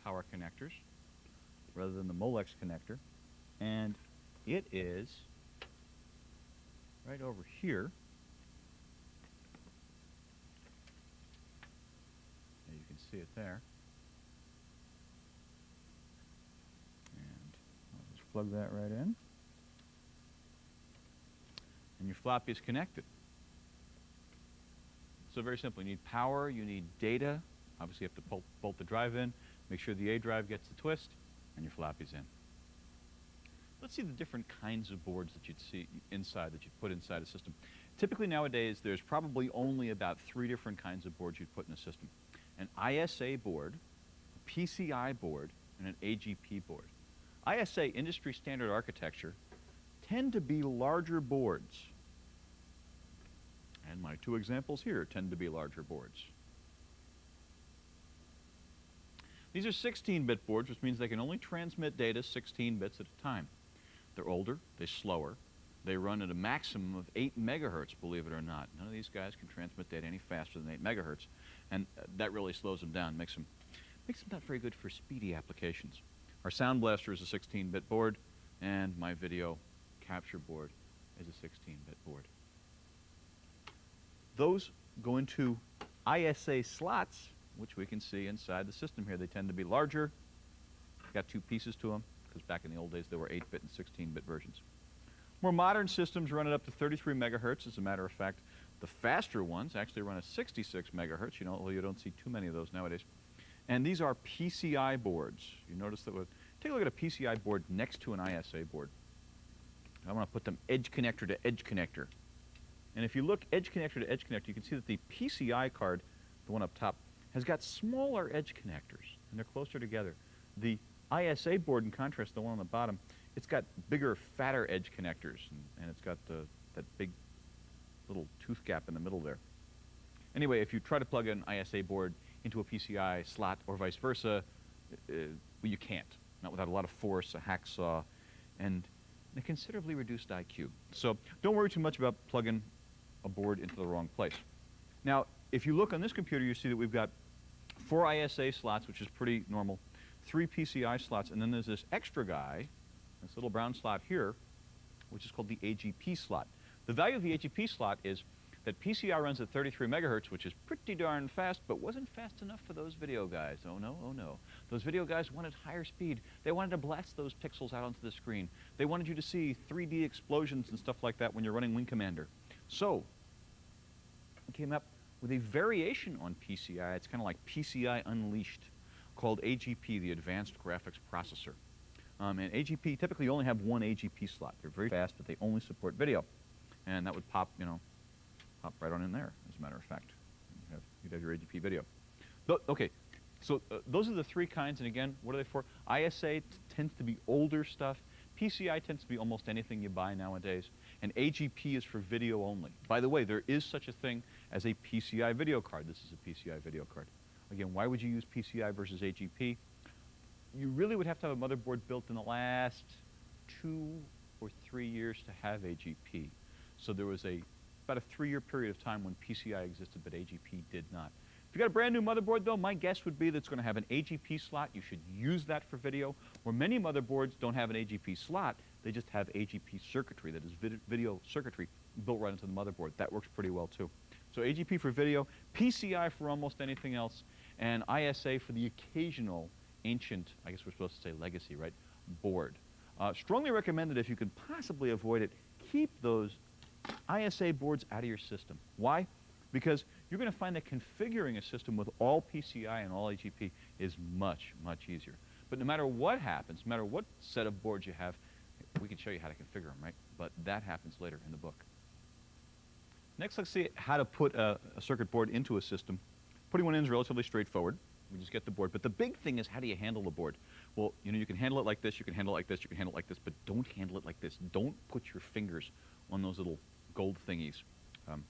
power connectors rather than the Molex connector, and it is right over here. You can see it there. And I'll just plug that right in. And your floppy is connected. So very simple. You need power, you need data. Obviously you have to bolt the drive in, make sure the A drive gets the twist, and your floppy's in. Let's see the different kinds of boards that you'd see inside, that you'd put inside a system. Typically nowadays there's probably only about 3 different kinds of boards you'd put in a system. An ISA board, a PCI board, and an AGP board. ISA, industry standard architecture, tend to be larger boards. And my 2 examples here tend to be larger boards. These are 16-bit boards, which means they can only transmit data 16 bits at a time. They're older, they're slower, they run at a maximum of 8 megahertz, believe it or not. None of these guys can transmit data any faster than 8 megahertz, and that really slows them down, makes them not very good for speedy applications. Our Sound Blaster is a 16-bit board, and my video capture board is a 16-bit board. Those go into ISA slots, which we can see inside the system here. They tend to be larger, got 2 pieces to them, because back in the old days there were 8-bit and 16-bit versions. More modern systems run it up to 33 megahertz. As a matter of fact, the faster ones actually run at 66 megahertz. Although you don't see too many of those nowadays. And these are PCI boards. You notice that take a look at a PCI board next to an ISA board. I want to put them edge connector to edge connector. And if you look edge connector to edge connector, you can see that the PCI card, the one up top, has got smaller edge connectors, and they're closer together. The ISA board, in contrast, the one on the bottom, it's got bigger, fatter edge connectors, and it's got that big little tooth gap in the middle there. Anyway, if you try to plug an ISA board into a PCI slot or vice versa, well, you can't. Not without a lot of force, a hacksaw, and a considerably reduced IQ. So don't worry too much about plugging a board into the wrong place. Now, if you look on this computer, you see that we've got 4 ISA slots, which is pretty normal, 3 PCI slots, and then there's this extra guy, this little brown slot here, which is called the AGP slot. The value of the AGP slot is that PCI runs at 33 megahertz, which is pretty darn fast, but wasn't fast enough for those video guys. Oh no, oh no. Those video guys wanted higher speed. They wanted to blast those pixels out onto the screen. They wanted you to see 3D explosions and stuff like that when you're running Wing Commander. So, we came up with a variation on PCI. It's kind of like PCI Unleashed, called AGP, the Advanced Graphics Processor. And AGP, typically you only have 1 AGP slot. They're very fast, but they only support video. And that would pop, pop right on in there, as a matter of fact. You'd have your AGP video. Okay, so those are the 3 kinds, and again, what are they for? ISA tends to be older stuff. PCI tends to be almost anything you buy nowadays. And AGP is for video only. By the way, there is such a thing as a PCI video card. This is a PCI video card. Again, why would you use PCI versus AGP? You really would have to have a motherboard built in the last 2 or 3 years to have AGP. So there was a about a 3-year period of time when PCI existed, but AGP did not. If you got a brand new motherboard, though, my guess would be that it's going to have an AGP slot. You should use that for video. Where many motherboards don't have an AGP slot, they just have AGP circuitry, that is video circuitry, built right into the motherboard. That works pretty well, too. So AGP for video, PCI for almost anything else, and ISA for the occasional ancient, I guess we're supposed to say legacy, right, board. Strongly recommended, if you can possibly avoid it, keep those ISA boards out of your system. Why? Because you're going to find that configuring a system with all PCI and all AGP is much, much easier. But no matter what happens, no matter what set of boards you have, we can show you how to configure them, right? But that happens later in the book. Next, let's see how to put a circuit board into a system. Putting one in is relatively straightforward. We just get the board. But the big thing is, how do you handle the board? Well, you know, you can handle it like this, you can handle it like this, you can handle it like this, but don't handle it like this. Don't put your fingers on those little gold thingies.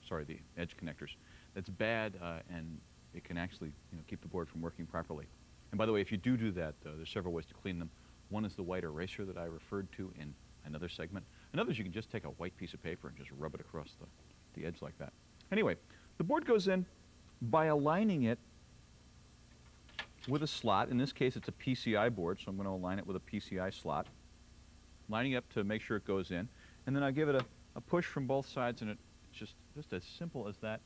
Sorry, the edge connectors. That's bad, and it can actually, you know, keep the board from working properly. And by the way, if you do that, there's several ways to clean them. One is the white eraser that I referred to in another segment. Another is you can just take a white piece of paper and just rub it across the edge like that. Anyway, the board goes in by aligning it with a slot. In this case, it's a PCI board, so I'm going to align it with a PCI slot. Lining up to make sure it goes in. And then I give it a push from both sides, and it's just as simple as that.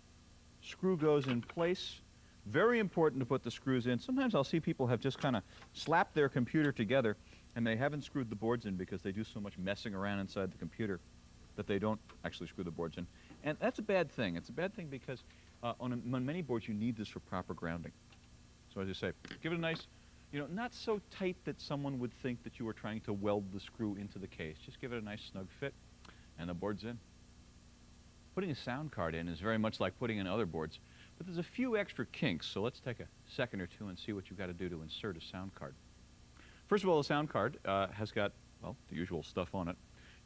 Screw goes in place. Very important to put the screws in. Sometimes I'll see people have just kind of slapped their computer together, and they haven't screwed the boards in because they do so much messing around inside the computer that they don't actually screw the boards in. And that's a bad thing. It's a bad thing because on many boards you need this for proper grounding. So as I say, give it a nice, you know, not so tight that someone would think that you were trying to weld the screw into the case. Just give it a nice snug fit, and the board's in. Putting a sound card in is very much like putting in other boards, but there's a few extra kinks, so let's take a second or two and see what you've got to do to insert a sound card. First of all, the sound card has got, well, the usual stuff on it.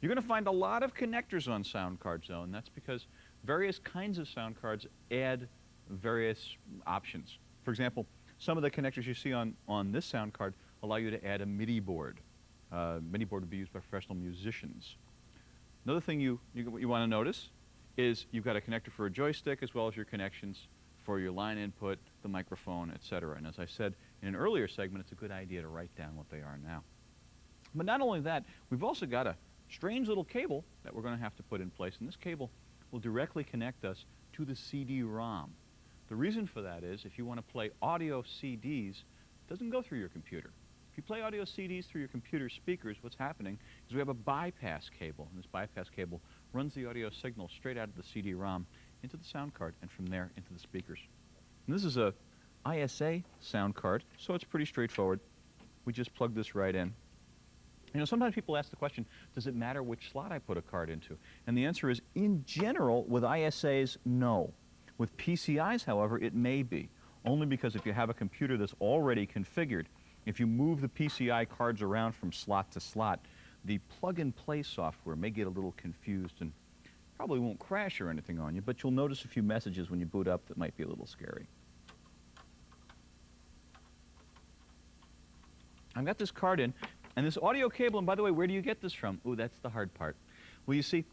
You're going to find a lot of connectors on sound cards, though, and that's because various kinds of sound cards add various options. For example, some of the connectors you see on this sound card allow you to add a MIDI board. MIDI board would be used by professional musicians. Another thing you want to notice is you've got a connector for a joystick as well as your connections for your line input, the microphone, etc. And as I said in an earlier segment, it's a good idea to write down what they are now. But not only that, we've also got a strange little cable that we're going to have to put in place, and this cable will directly connect us to the CD-ROM. The reason for that is if you want to play audio CDs, it doesn't go through your computer. If you play audio CDs through your computer speakers, what's happening is we have a bypass cable, and this bypass cable runs the audio signal straight out of the CD-ROM into the sound card and from there into the speakers. And this is a ISA sound card, so it's pretty straightforward. We just plug this right in. You know, sometimes people ask the question, does it matter which slot I put a card into? And the answer is, in general, with ISAs, no. With PCIs, however, it may be, only because if you have a computer that's already configured, if you move the PCI cards around from slot to slot, the plug-and-play software may get a little confused and probably won't crash or anything on you, but you'll notice a few messages when you boot up that might be a little scary. I've got this card in, and this audio cable, and by the way, where do you get this from? Ooh, that's the hard part. Well, you see,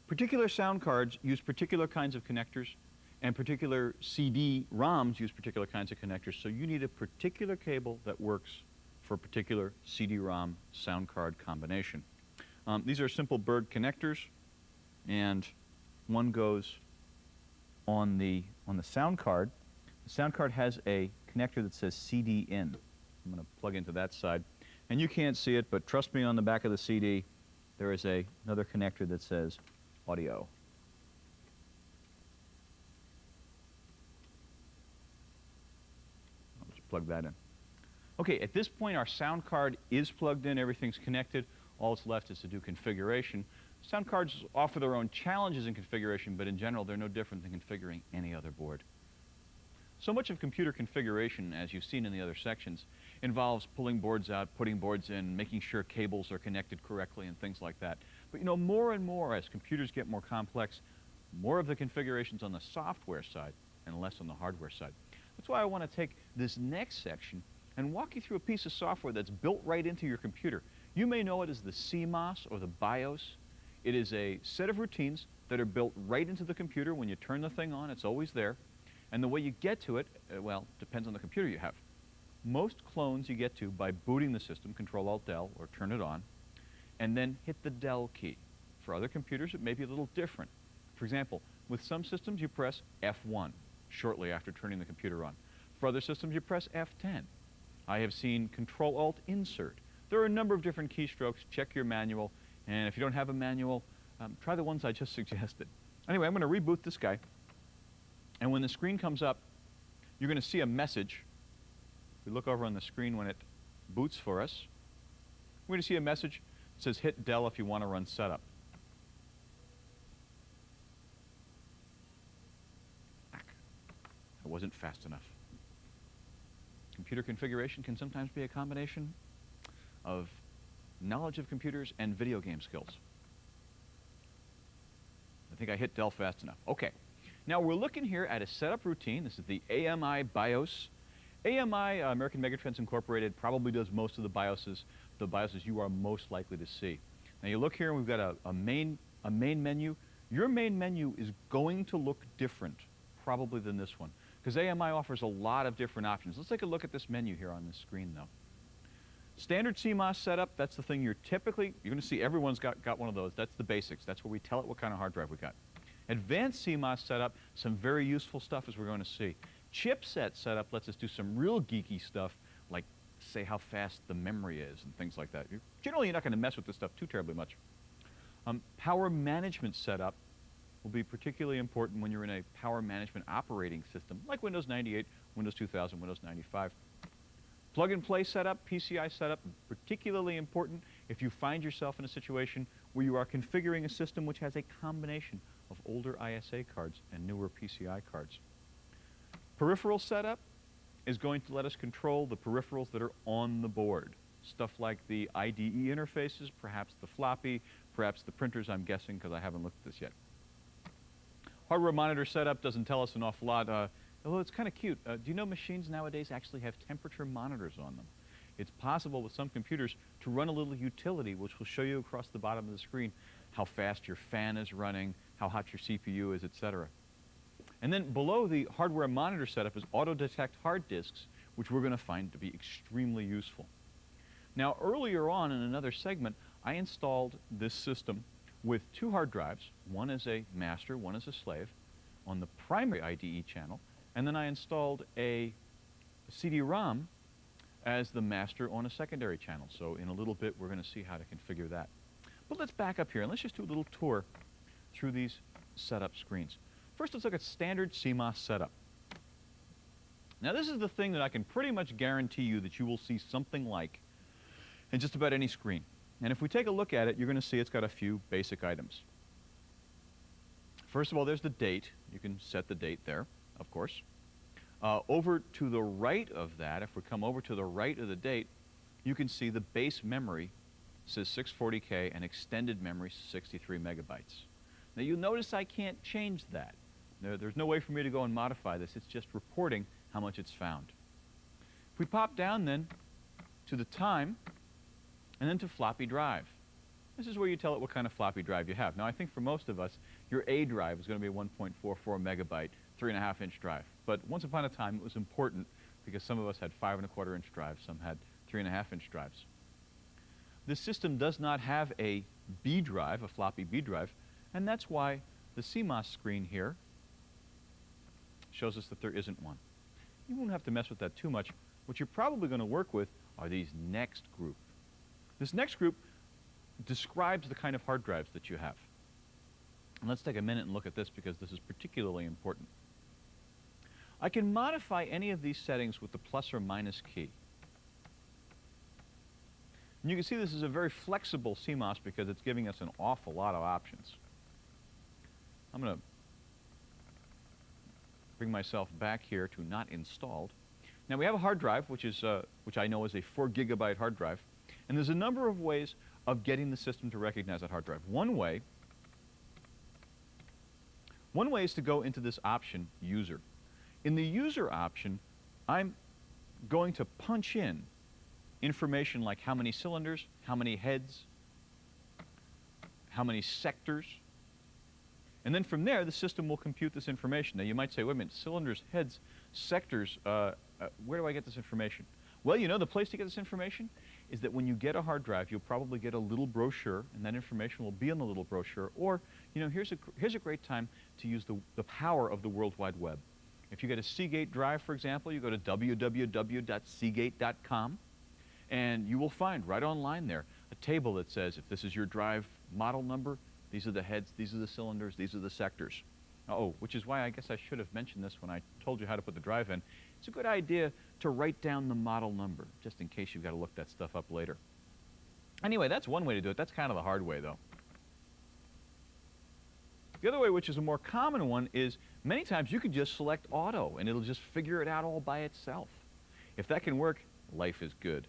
particular sound cards use particular kinds of connectors, and particular CD-ROMs use particular kinds of connectors, so you need a particular cable that works for a particular CD-ROM sound card combination. These are simple bird connectors, and one goes on the sound card. The sound card has a connector that says CD in. I'm going to plug into that side. And you can't see it, but trust me, on the back of the CD, there is another connector that says audio. I'll just plug that in. Okay, at this point, our sound card is plugged in. Everything's connected. All that's left is to do configuration. Sound cards offer their own challenges in configuration, but in general, they're no different than configuring any other board. So much of computer configuration, as you've seen in the other sections, involves pulling boards out, putting boards in, making sure cables are connected correctly and things like that. But you know, more and more as computers get more complex, more of the configuration's on the software side and less on the hardware side. That's why I want to take this next section and walk you through a piece of software that's built right into your computer. You may know it as the CMOS or the BIOS. It is a set of routines that are built right into the computer. When you turn the thing on, it's always there. And the way you get to it, well, depends on the computer you have. Most clones you get to by booting the system, Control-Alt-Del, or turn it on, and then hit the Del key. For other computers, it may be a little different. For example, with some systems, you press F1 shortly after turning the computer on. For other systems, you press F10. I have seen Control-Alt-Insert. There are a number of different keystrokes. Check your manual. And if you don't have a manual, try the ones I just suggested. Anyway, I'm going to reboot this guy. And when the screen comes up, you're going to see a message. We look over on the screen when it boots for us. We're going to see a message that says hit Del if you want to run setup. It wasn't fast enough. Computer configuration can sometimes be a combination of knowledge of computers and video game skills. I think I hit Del fast enough. Okay. Now we're looking here at a setup routine. This is the AMI BIOS. AMI, American Megatrends Incorporated, probably does most of the BIOSes you are most likely to see. Now you look here and we've got a main menu. Your main menu is going to look different probably than this one, because AMI offers a lot of different options. Let's take a look at this menu here on this screen though. Standard CMOS setup, that's the thing you're going to see everyone's got one of those. That's the basics. That's where we tell it what kind of hard drive we got. Advanced CMOS setup, some very useful stuff as we're going to see. Chipset setup lets us do some real geeky stuff, like say how fast the memory is and things like that. Generally, you're not going to mess with this stuff too terribly much. Power management setup will be particularly important when you're in a power management operating system, like Windows 98, Windows 2000, Windows 95. Plug-and-play setup, PCI setup, particularly important if you find yourself in a situation where you are configuring a system which has a combination of older ISA cards and newer PCI cards. Peripheral setup is going to let us control the peripherals that are on the board. Stuff like the IDE interfaces, perhaps the floppy, perhaps the printers, I'm guessing, because I haven't looked at this yet. Hardware monitor setup doesn't tell us an awful lot, although it's kind of cute. Do you know machines nowadays actually have temperature monitors on them? It's possible with some computers to run a little utility which will show you across the bottom of the screen how fast your fan is running, how hot your CPU is, etc. And then below the hardware monitor setup is auto-detect hard disks, which we're going to find to be extremely useful. Now, earlier on in another segment, I installed this system with two hard drives. One is a master, one is a slave, on the primary IDE channel. And then I installed a cd-rom as the master on a secondary channel. So in a little bit, we're going to see how to configure that. But let's back up here and let's just do a little tour through these setup screens. First, let's look at standard CMOS setup. Now, this is the thing that I can pretty much guarantee you that you will see something like in just about any screen. And if we take a look at it, you're going to see it's got a few basic items. First of all, there's the date. You can set the date there, of course. Over to the right of that, if we come over to the right of the date, you can see the base memory says 640K and extended memory 63 megabytes. Now you'll notice I can't change that. There's no way for me to go and modify this. It's just reporting how much it's found. If we pop down then to the time and then to floppy drive. This is where you tell it what kind of floppy drive you have. Now I think for most of us, your A drive is going to be a 1.44 megabyte, 3.5-inch drive. But once upon a time it was important because some of us had 5.25-inch drives, some had 3.5-inch drives. This system does not have a B drive, a floppy B drive, and that's why the CMOS screen here shows us that there isn't one. You won't have to mess with that too much. What you're probably going to work with are these next group. This next group describes the kind of hard drives that you have. And let's take a minute and look at this because this is particularly important. I can modify any of these settings with the plus or minus key. And you can see this is a very flexible CMOS because it's giving us an awful lot of options. I'm going to bring myself back here to not installed. Now we have a hard drive, which I know is a 4 gigabyte hard drive. And there's a number of ways of getting the system to recognize that hard drive. One way is to go into this option, user. In the user option, I'm going to punch in information like how many cylinders, how many heads, how many sectors, And then from there, the system will compute this information. Now, you might say, wait a minute, cylinders, heads, sectors, where do I get this information? Well, you know, the place to get this information is that when you get a hard drive, you'll probably get a little brochure, and that information will be in the little brochure. Or, you know, here's a great time to use the power of the World Wide Web. If you get a Seagate drive, for example, you go to www.seagate.com, and you will find right online there a table that says, if this is your drive model number, these are the heads, these are the cylinders, these are the sectors. Oh, which is why I guess I should have mentioned this when I told you how to put the drive in. It's a good idea to write down the model number, just in case you've got to look that stuff up later. Anyway, that's one way to do it. That's kind of the hard way, though. The other way, which is a more common one, is many times you can just select auto, and it'll just figure it out all by itself. If that can work, life is good.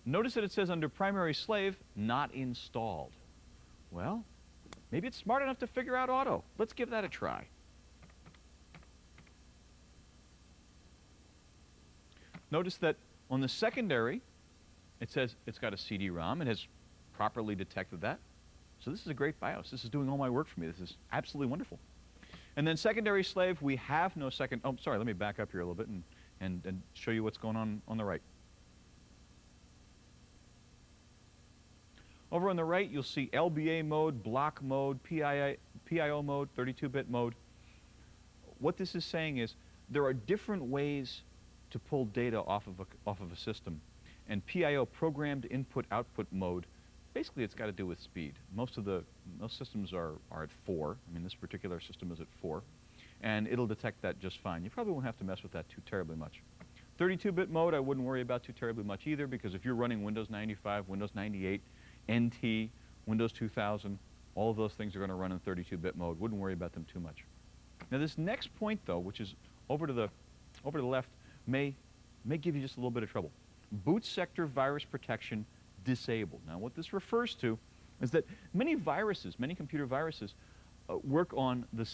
Notice that it says under primary slave, not installed. Well, maybe it's smart enough to figure out auto. Let's give that a try. Notice that on the secondary, it says it's got a CD-ROM. It has properly detected that. So this is a great BIOS. This is doing all my work for me. This is absolutely wonderful. And then secondary slave, we have no second. Oh, sorry, let me back up here a little bit and show you what's going on the right. Over on the right, you'll see LBA mode, block mode, PIO mode, 32-bit mode. What this is saying is there are different ways to pull data off of a system. And PIO, programmed input-output mode, basically it's got to do with speed. Most systems are at 4. I mean, this particular system is at 4. And it'll detect that just fine. You probably won't have to mess with that too terribly much. 32-bit mode, I wouldn't worry about too terribly much either, because if you're running Windows 95, Windows 98, NT, Windows 2000, all of those things are going to run in 32-bit mode. Wouldn't worry about them too much. Now this next point, though, which is over to the left, may give you just a little bit of trouble. Boot sector virus protection disabled. Now what this refers to is that many computer viruses, work on the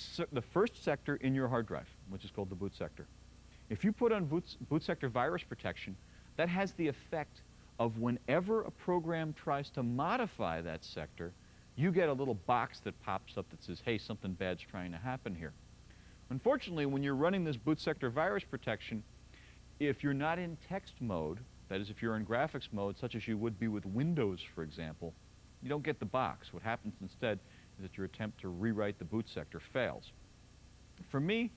first sector in your hard drive, which is called the boot sector. If you put on boot sector virus protection, that has the effect of whenever a program tries to modify that sector, you get a little box that pops up that says, hey, something bad's trying to happen here. Unfortunately, when you're running this boot sector virus protection, if you're not in text mode, that is, if you're in graphics mode, such as you would be with Windows, for example, you don't get the box. What happens instead is that your attempt to rewrite the boot sector fails. For me,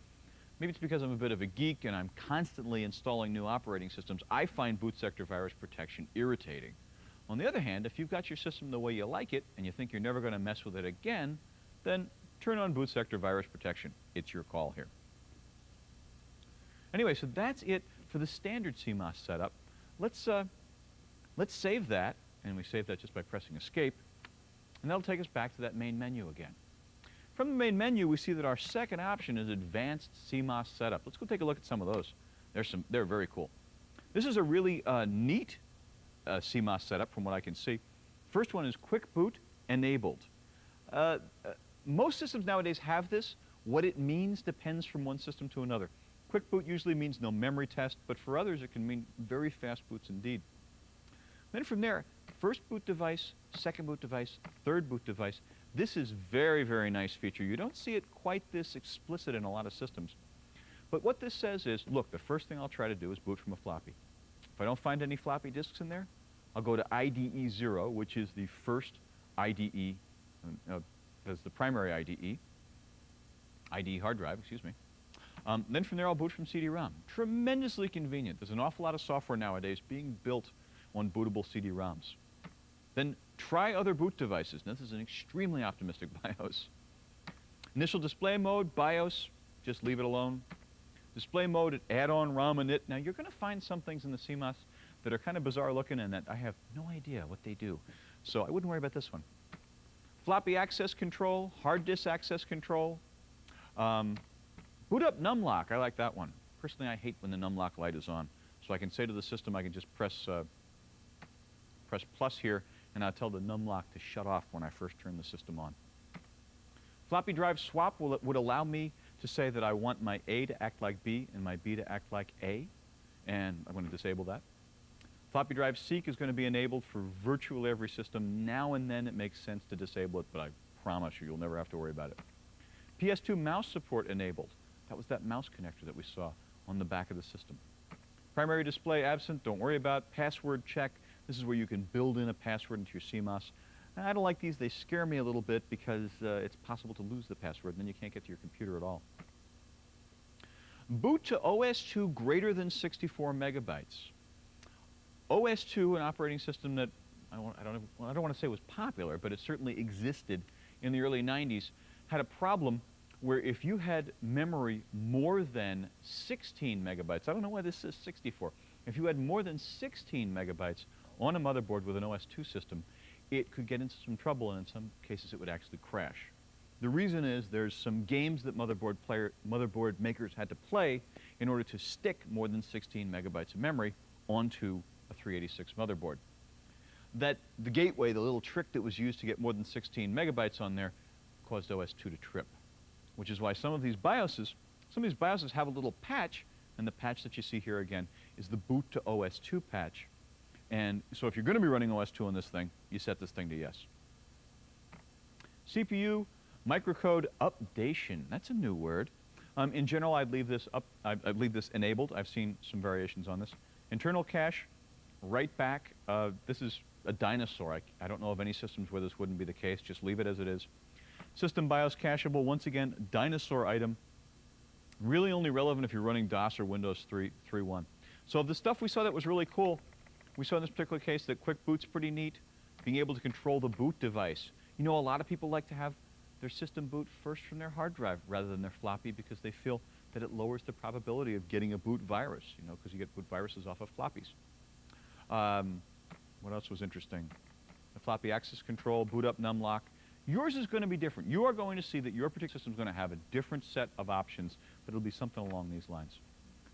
maybe it's because I'm a bit of a geek and I'm constantly installing new operating systems, I find boot sector virus protection irritating. On the other hand, if you've got your system the way you like it and you think you're never going to mess with it again, then turn on boot sector virus protection. It's your call here. Anyway, so that's it for the standard CMOS setup. Let's save that, and we save that just by pressing escape, and that'll take us back to that main menu again. From the main menu, we see that our second option is Advanced CMOS Setup. Let's go take a look at some of those. They're very cool. This is a really neat CMOS setup from what I can see. First one is Quick Boot Enabled. Most systems nowadays have this. What it means depends from one system to another. Quick boot usually means no memory test, but for others it can mean very fast boots indeed. Then from there, first boot device, second boot device, third boot device. This is very, very nice feature. You don't see it quite this explicit in a lot of systems. But what this says is, look, the first thing I'll try to do is boot from a floppy. If I don't find any floppy disks in there, I'll go to IDE 0, which is the first IDE, that's the primary IDE hard drive, excuse me. Then from there, I'll boot from CD-ROM. Tremendously convenient. There's an awful lot of software nowadays being built on bootable CD-ROMs. Then try other boot devices. Now, this is an extremely optimistic BIOS. Initial display mode, BIOS, just leave it alone. Display mode, add-on ROM init. Now, you're going to find some things in the CMOS that are kind of bizarre looking and that I have no idea what they do. So I wouldn't worry about this one. Floppy access control, hard disk access control. Boot up numlock, I like that one. Personally, I hate when the numlock light is on. So I can say to the system, I can just press plus here, and I'll tell the numlock to shut off when I first turn the system on. Floppy drive swap would allow me to say that I want my A to act like B and my B to act like A, and I'm going to disable that. Floppy drive seek is going to be enabled for virtually every system. Now and then it makes sense to disable it, but I promise you, you'll never have to worry about it. PS2 mouse support enabled. That was that mouse connector that we saw on the back of the system. Primary display absent, don't worry about. Password check, this is where you can build in a password into your CMOS. I don't like these, they scare me a little bit because it's possible to lose the password and then you can't get to your computer at all. Boot to OS2 greater than 64 megabytes. OS2, an operating system that I don't want to say was popular, but it certainly existed in the early 90s, had a problem where if you had memory more than 16 megabytes, I don't know why this says 64, if you had more than 16 megabytes on a motherboard with an OS2 system, it could get into some trouble, and in some cases it would actually crash. The reason is there's some games that motherboard makers had to play in order to stick more than 16 megabytes of memory onto a 386 motherboard. That the gateway, the little trick that was used to get more than 16 megabytes on there, caused OS2 to trip, which is why some of these BIOSes have a little patch, and the patch that you see here again is the boot to OS2 patch. And so if you're going to be running OS2 on this thing, you set this thing to yes. CPU microcode updation. That's a new word. In general, I'd leave this enabled. I've seen some variations on this. Internal cache, write back. This is a dinosaur. I don't know of any systems where this wouldn't be the case. Just leave it as it is. System BIOS cacheable, once again, dinosaur item. Really only relevant if you're running DOS or Windows 3.1. So the stuff we saw that was really cool, we saw in this particular case that quick boot's pretty neat. Being able to control the boot device. You know, a lot of people like to have their system boot first from their hard drive rather than their floppy because they feel that it lowers the probability of getting a boot virus, you know, because you get boot viruses off of floppies. What else was interesting? The floppy access control, boot up numlock. Yours is going to be different. You are going to see that your particular system is going to have a different set of options, but it'll be something along these lines.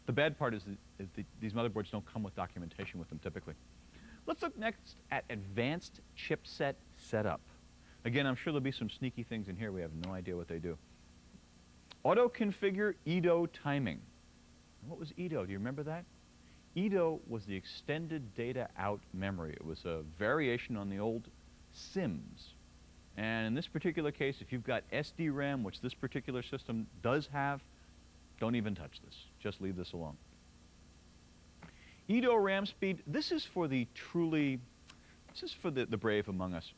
The bad part is that these motherboards don't come with documentation with them typically. Let's look next at advanced chipset setup. Again, I'm sure there'll be some sneaky things in here. We have no idea what they do. Auto configure EDO timing. What was EDO? Do you remember that? EDO was the extended data out memory. It was a variation on the old SIMs. And in this particular case, if you've got SD-RAM, which this particular system does have, don't even touch this. Just leave this alone. EDO RAM speed, this is for the brave among us.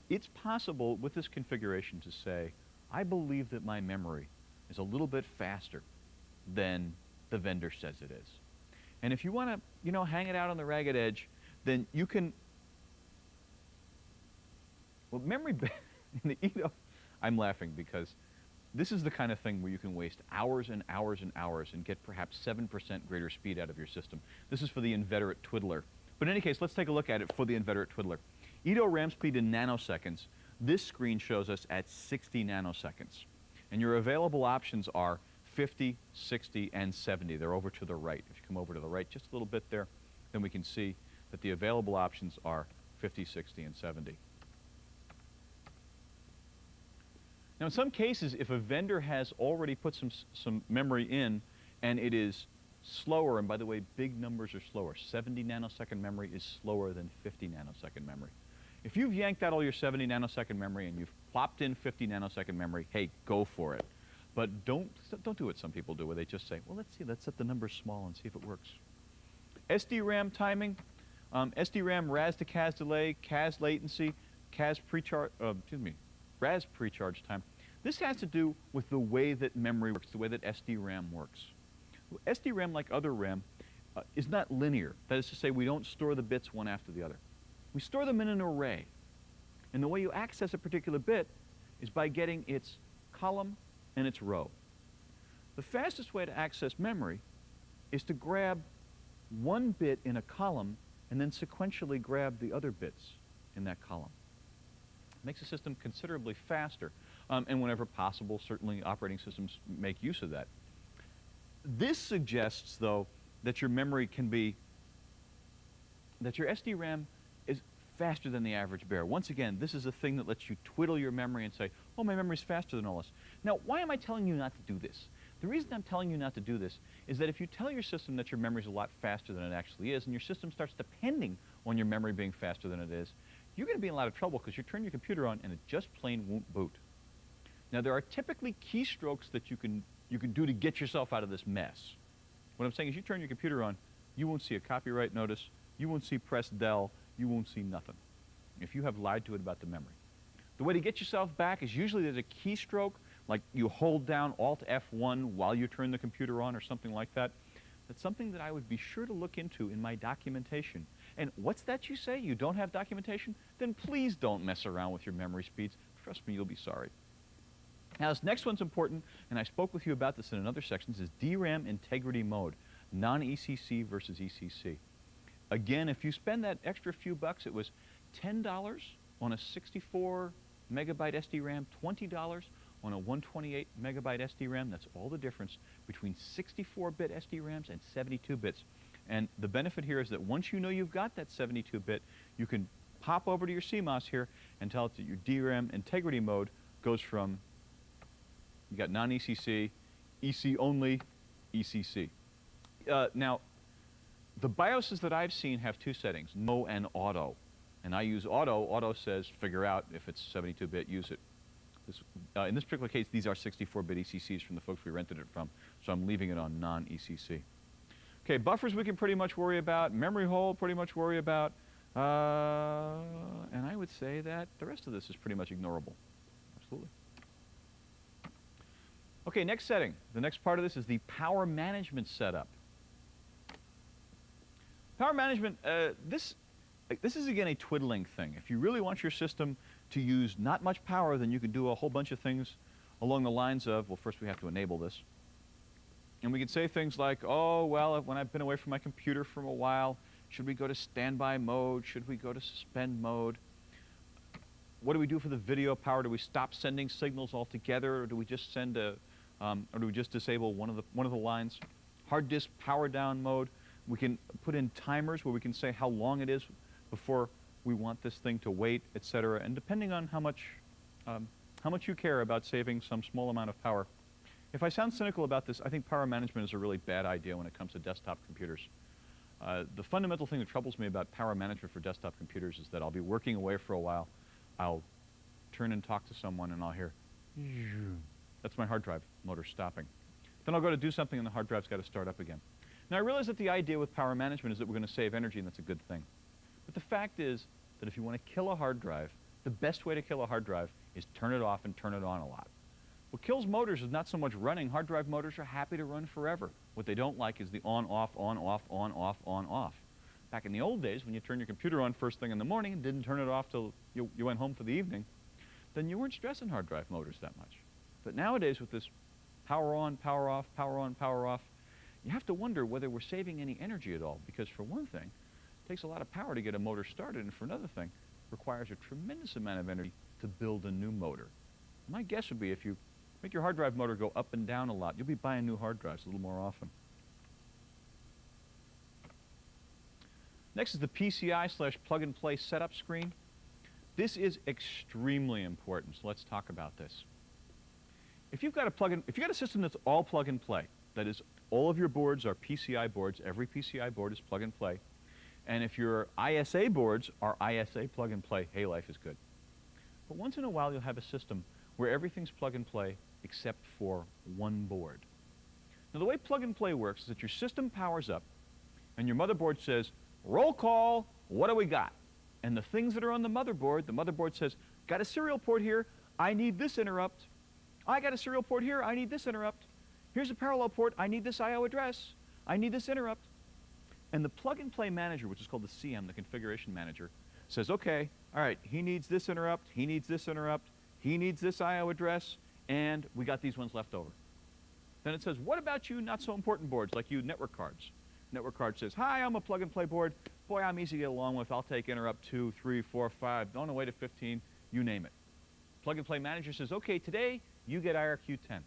It's possible with this configuration to say, I believe that my memory is a little bit faster than the vendor says it is. And if you want to, you know, hang it out on the ragged edge, then you can, well, memory in the EDO, I'm laughing because this is the kind of thing where you can waste hours and hours and hours and get perhaps 7% greater speed out of your system. This is for the inveterate twiddler. But in any case, let's take a look at it for the inveterate twiddler. EDO RAM speed in nanoseconds. This screen shows us at 60 nanoseconds. And your available options are 50, 60, and 70. They're over to the right. If you come over to the right just a little bit there, then we can see that the available options are 50, 60, and 70. Now, in some cases, if a vendor has already put some memory in and it is slower, and by the way, big numbers are slower. 70 nanosecond memory is slower than 50 nanosecond memory. If you've yanked out all your 70 nanosecond memory and you've plopped in 50 nanosecond memory, hey, go for it. But don't do what some people do where they just say, well, let's set the numbers small and see if it works. SD-RAM timing, SD-RAM RAS to CAS delay, CAS latency, CAS pre-charge, RAS pre-charge time. This has to do with the way that memory works, the way that SD-RAM works. SD-RAM, like other RAM, is not linear. That is to say, we don't store the bits one after the other. We store them in an array. And the way you access a particular bit is by getting its column and its row. The fastest way to access memory is to grab one bit in a column and then sequentially grab the other bits in that column. It makes the system considerably faster. And whenever possible, certainly operating systems make use of that. This suggests, though, that your memory can be, that your SD-RAM is faster than the average bear. Once again, this is a thing that lets you twiddle your memory and say, oh, my memory's faster than all this. Now, why am I telling you not to do this? The reason I'm telling you not to do this is that if you tell your system that your memory is a lot faster than it actually is, and your system starts depending on your memory being faster than it is, you're going to be in a lot of trouble because you turn your computer on and it just plain won't boot. Now, there are typically keystrokes that you can do to get yourself out of this mess. What I'm saying is you turn your computer on, you won't see a copyright notice, you won't see press del, you won't see nothing if you have lied to it about the memory. The way to get yourself back is usually there's a keystroke, like you hold down Alt F1 while you turn the computer on or something like that. That's something that I would be sure to look into in my documentation. And what's that you say? You don't have documentation? Then please don't mess around with your memory speeds. Trust me, you'll be sorry. Now, this next one's important, and I spoke with you about this in another section, is DRAM integrity mode, non-ECC versus ECC. Again, if you spend that extra few bucks, it was $10 on a 64 megabyte SDRAM, $20 on a 128 megabyte SDRAM. That's all the difference between 64-bit SDRAMs and 72 bits. And the benefit here is that once you know you've got that 72-bit, you can pop over to your CMOS here and tell it that your DRAM integrity mode goes from, you got non-ECC, EC only, ECC. Now, the BIOSes that I've seen have two settings, no and auto. And I use auto. Auto says figure out if it's 72-bit, use it. In this particular case, these are 64-bit ECCs from the folks we rented it from, so I'm leaving it on non-ECC. Okay, buffers we can pretty much worry about. Memory hole, pretty much worry about. And I would say that the rest of this is pretty much ignorable. Absolutely. Okay, next setting. The next part of this is the power management setup. Power management, this is, again, a twiddling thing. If you really want your system to use not much power, then you can do a whole bunch of things along the lines of, well, first we have to enable this. And we can say things like, oh, well, when I've been away from my computer for a while, should we go to standby mode? Should we go to suspend mode? What do we do for the video power? Do we stop sending signals altogether, or do we just send or do we just disable one of the lines? Hard disk power down mode. We can put in timers where we can say how long it is before we want this thing to wait, etc. And depending on how much you care about saving some small amount of power. If I sound cynical about this, I think power management is a really bad idea when it comes to desktop computers. The fundamental thing that troubles me about power management for desktop computers is that I'll be working away for a while, I'll turn and talk to someone, and I'll hear, that's my hard drive motor stopping. Then I'll go to do something, and the hard drive's got to start up again. Now, I realize that the idea with power management is that we're going to save energy, and that's a good thing. But the fact is that if you want to kill a hard drive, the best way to kill a hard drive is turn it off and turn it on a lot. What kills motors is not so much running. Hard drive motors are happy to run forever. What they don't like is the on-off, on-off, on-off, on-off. Back in the old days, when you turned your computer on first thing in the morning and didn't turn it off till you went home for the evening, then you weren't stressing hard drive motors that much. But nowadays, with this power on, power off, power on, power off, you have to wonder whether we're saving any energy at all, because for one thing, it takes a lot of power to get a motor started, and for another thing, it requires a tremendous amount of energy to build a new motor. My guess would be if you make your hard drive motor go up and down a lot, you'll be buying new hard drives a little more often. Next is the PCI/plug-and-play setup screen. This is extremely important, so let's talk about this. If you've got a system that's all plug-and-play, that is, all of your boards are PCI boards, every PCI board is plug-and-play, and if your ISA boards are ISA plug-and-play, hey, life is good. But once in a while, you'll have a system where everything's plug-and-play except for one board. Now, the way plug-and-play works is that your system powers up, and your motherboard says, roll call, what do we got? And the things that are on the motherboard says, got a serial port here, I need this interrupt. I got a serial port here, I need this interrupt. Here's a parallel port, I need this I/O address. I need this interrupt. And the plug-and-play manager, which is called the CM, the configuration manager, says, okay, all right, he needs this interrupt, he needs this interrupt, he needs this I/O address, and we got these ones left over. Then it says, what about you not so important boards like you network cards? Network card says, hi, I'm a plug-and-play board. Boy, I'm easy to get along with. I'll take interrupt 2, 3, 4, 5, on the way to 15, you name it. Plug-and-play manager says, okay, today you get IRQ 10.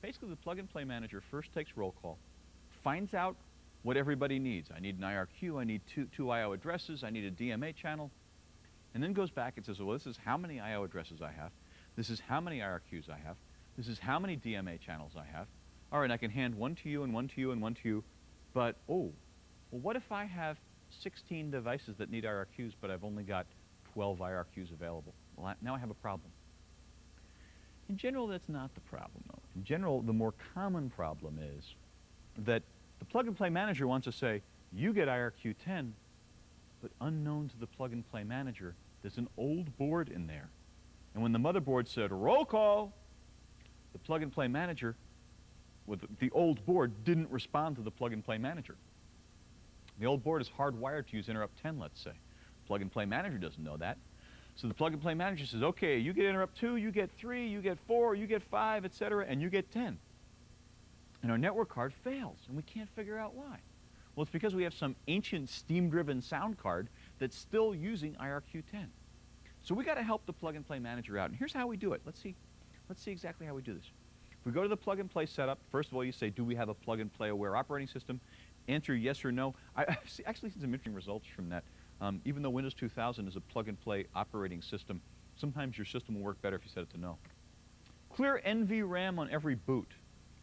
Basically, the plug-and-play manager first takes roll call, finds out what everybody needs. I need an IRQ, I need two I/O addresses, I need a DMA channel, and then goes back and says, well, this is how many I/O addresses I have, this is how many IRQs I have, This is how many DMA channels I have. All right, I can hand one to you and one to you and one to you, but oh, well, what if I have 16 devices that need IRQs, but I've only got 12 IRQs available? Well, now I have a problem. In general, that's not the problem, though. In general, the more common problem is that the plug-and-play manager wants to say, you get IRQ 10, but unknown to the plug-and-play manager, there's an old board in there. And when the motherboard said, roll call, the plug-and-play manager with the old board didn't respond to the plug-and-play manager. The old board is hardwired to use interrupt 10, let's say. Plug-and-play manager doesn't know that. So the plug-and-play manager says, okay, you get interrupt 2, you get 3, you get 4, you get 5, etc., and you get 10. And our network card fails, and we can't figure out why. Well, it's because we have some ancient steam-driven sound card that's still using IRQ 10. So we got to help the plug-and-play manager out. And here's how we do it. Let's see exactly how we do this. If we go to the plug-and-play setup, first of all, you say, do we have a plug-and-play aware operating system? Answer yes or no. I actually seen some interesting results from that. Even though Windows 2000 is a plug-and-play operating system, sometimes your system will work better if you set it to no. Clear NVRAM on every boot.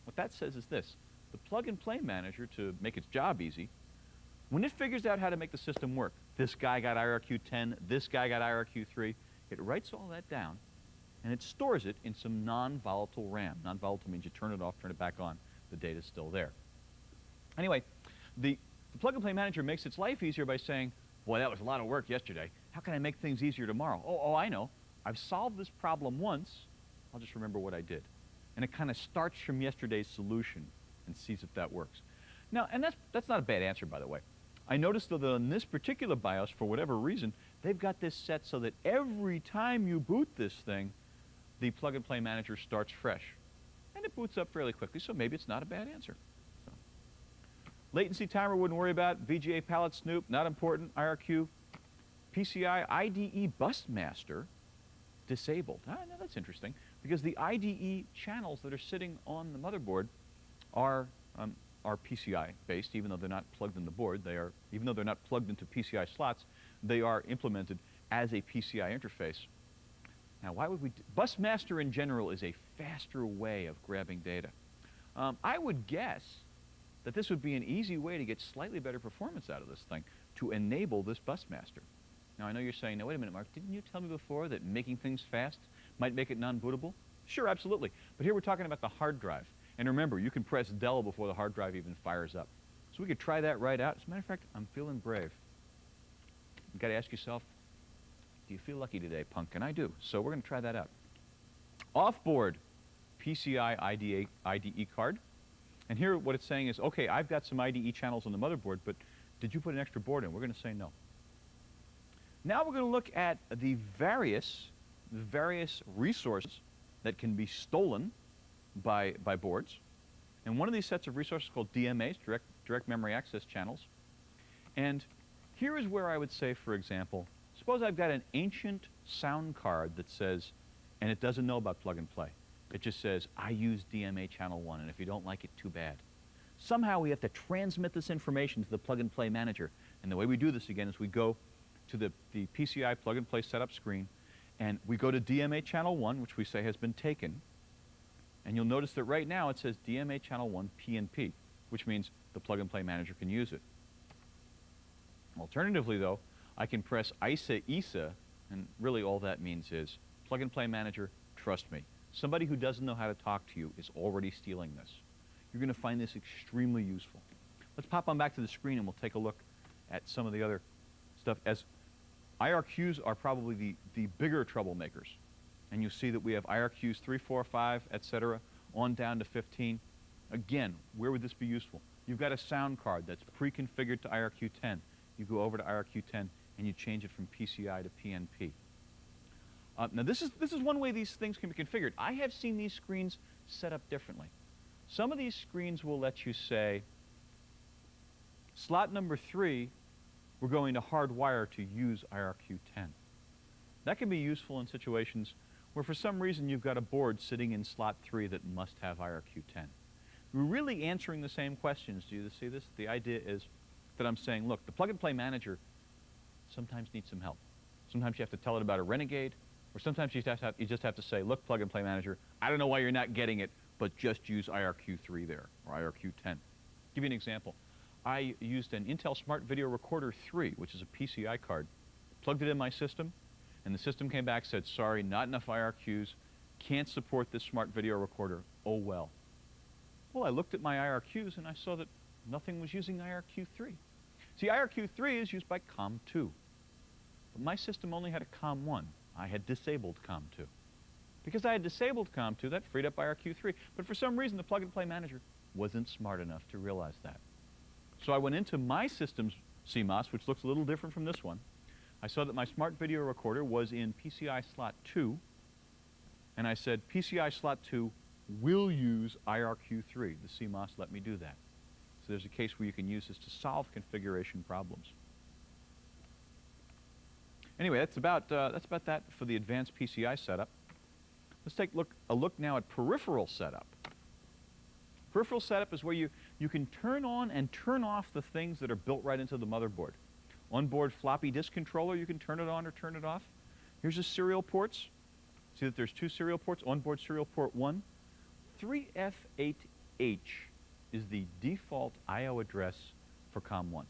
What that says is this. The plug-and-play manager, to make its job easy, when it figures out how to make the system work, this guy got IRQ 10, this guy got IRQ 3, it writes all that down, and it stores it in some non-volatile RAM. Non-volatile means you turn it off, turn it back on, the data's still there. Anyway, the plug-and-play manager makes its life easier by saying, boy, that was a lot of work yesterday. How can I make things easier tomorrow? Oh, I know. I've solved this problem once. I'll just remember what I did. And it kind of starts from yesterday's solution and sees if that works. Now, and that's not a bad answer, by the way. I noticed, though, that on this particular BIOS, for whatever reason, they've got this set so that every time you boot this thing, the plug-and-play manager starts fresh. And it boots up fairly quickly, so maybe it's not a bad answer. So. Latency timer, wouldn't worry about. VGA palette snoop, not important. IRQ, PCI IDE bus master, disabled. Ah, now that's interesting, because the IDE channels that are sitting on the motherboard are PCI based, even though they're not plugged in the board. Even though they're not plugged into PCI slots, they are implemented as a PCI interface. Now, why would we? Busmaster in general is a faster way of grabbing data. I would guess that this would be an easy way to get slightly better performance out of this thing, to enable this busmaster. Now, I know you're saying, no, wait a minute, Mark, didn't you tell me before that making things fast might make it non-bootable? Sure, absolutely. But here we're talking about the hard drive. And remember, you can press del before the hard drive even fires up. So we could try that right out. As a matter of fact, I'm feeling brave. You've got to ask yourself, do you feel lucky today, punk? And I do. So we're going to try that out. Off-board PCI IDE card. And here what it's saying is, okay, I've got some IDE channels on the motherboard, but did you put an extra board in? We're going to say no. Now we're going to look at the various resources that can be stolen by boards. And one of these sets of resources is called DMAs, direct memory access channels. And here is where I would say, for example, suppose I've got an ancient sound card that says, and it doesn't know about plug and play. It just says, I use DMA channel 1, and if you don't like it, too bad. Somehow we have to transmit this information to the plug and play manager. And the way we do this, again, is we go to the PCI plug and play setup screen, and we go to DMA channel 1, which we say has been taken. And you'll notice that right now it says DMA channel 1 PNP, which means the plug and play manager can use it. Alternatively, though, I can press ISA, and really all that means is plug and play manager, trust me. Somebody who doesn't know how to talk to you is already stealing this. You're going to find this extremely useful. Let's pop on back to the screen and we'll take a look at some of the other stuff. As IRQs are probably the bigger troublemakers. And you see that we have IRQs 3, 4, 5, etc., on down to 15. Again, where would this be useful? You've got a sound card that's pre-configured to IRQ 10. You go over to IRQ 10 and you change it from PCI to PNP. Now this is one way these things can be configured. I have seen these screens set up differently. Some of these screens will let you say, slot number 3, we're going to hardwire to use IRQ 10. That can be useful in situations where for some reason you've got a board sitting in slot 3 that must have IRQ 10. We're really answering the same questions. Do you see this? The idea is that I'm saying, look, the plug and play manager sometimes needs some help. Sometimes you have to tell it about a renegade. Or sometimes you just have to say, look, Plug and Play Manager, I don't know why you're not getting it, but just use IRQ3 there, or IRQ10. Give you an example. I used an Intel Smart Video Recorder 3, which is a PCI card, plugged it in my system, and the system came back, said, sorry, not enough IRQs, can't support this smart video recorder. Oh well. Well, I looked at my IRQs and I saw that nothing was using IRQ3. See, IRQ3 is used by COM2. But my system only had a COM1. I had disabled COM2. Because I had disabled COM2, that freed up IRQ3. But for some reason, the Plug and Play Manager wasn't smart enough to realize that. So I went into my system's CMOS, which looks a little different from this one. I saw that my smart video recorder was in PCI slot 2. And I said, PCI slot 2 will use IRQ3. The CMOS let me do that. So there's a case where you can use this to solve configuration problems. Anyway, that's about that for the advanced PCI setup. Let's take a look now at peripheral setup. Peripheral setup is where you can turn on and turn off the things that are built right into the motherboard. Onboard floppy disk controller, you can turn it on or turn it off. Here's the serial ports. See that there's 2 serial ports, onboard serial port 1. 3F8H is the default I/O address for COM1.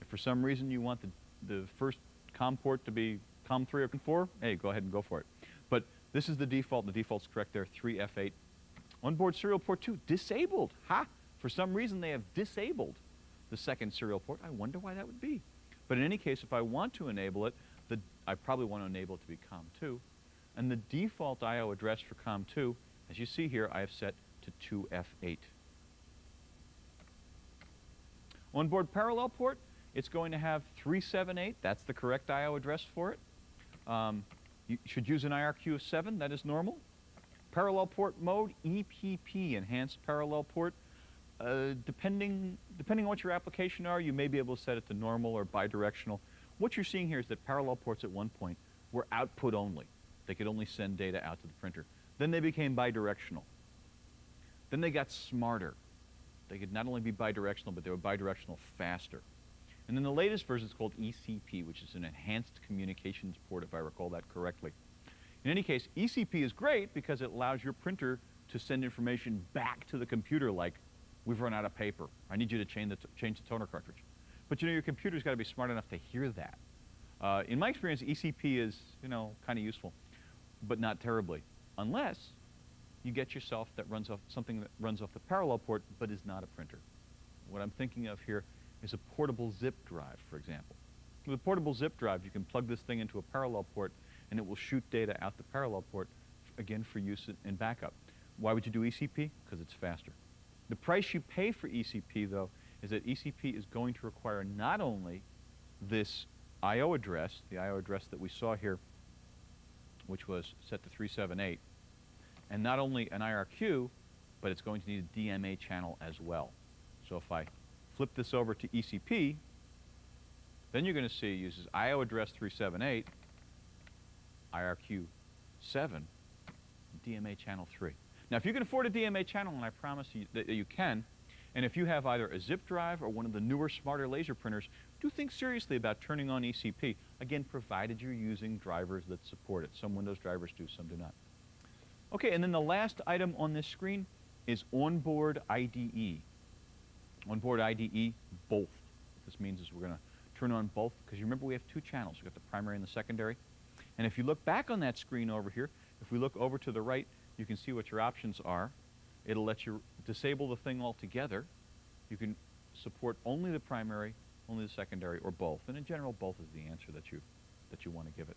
If for some reason you want the first COM port to be COM3 or COM4, hey, go ahead and go for it. But this is the default. The default's correct there, 3F8. Onboard serial port 2, disabled. Ha! For some reason they have disabled the second serial port. I wonder why that would be. But in any case, if I want to enable it, I probably want to enable it to be COM2. And the default I/O address for COM2, as you see here, I have set to 2F8. Onboard parallel port, it's going to have 378. That's the correct I/O address for it. You should use an IRQ of 7. That is normal. Parallel port mode, EPP, enhanced parallel port. Depending on what your application are, you may be able to set it to normal or bidirectional. What you're seeing here is that parallel ports at one point were output only. They could only send data out to the printer. Then they became bidirectional. Then they got smarter. They could not only be bidirectional, but they were bidirectional faster. And then the latest version is called ECP, which is an enhanced communications port, if I recall that correctly. In any case, ECP is great because it allows your printer to send information back to the computer like, we've run out of paper. I need you to change the toner cartridge. But you know, your computer's got to be smart enough to hear that. In my experience, ECP is, kind of useful, but not terribly, unless you get yourself something that runs off the parallel port, but is not a printer. What I'm thinking of here is a portable zip drive, for example. With a portable zip drive, you can plug this thing into a parallel port, and it will shoot data out the parallel port, again, for use in backup. Why would you do ECP? Because it's faster. The price you pay for ECP, though, is that ECP is going to require not only this I/O address, the I/O address that we saw here, which was set to 378, and not only an IRQ, but it's going to need a DMA channel as well. So if I flip this over to ECP, then you're going to see it uses I/O address 378, IRQ 7, DMA channel 3. Now, if you can afford a DMA channel, and I promise you that you can, and if you have either a zip drive or one of the newer, smarter laser printers, do think seriously about turning on ECP, again, provided you're using drivers that support it. Some Windows drivers do, some do not. Okay, and then the last item on this screen is onboard IDE. Onboard IDE, both. What this means is we're going to turn on both, because you remember we have 2 channels. We've got the primary and the secondary. And if you look back on that screen over here, if we look over to the right, you can see what your options are. It'll let you disable the thing altogether. You can support only the primary, only the secondary, or both. And in general, both is the answer that you want to give it.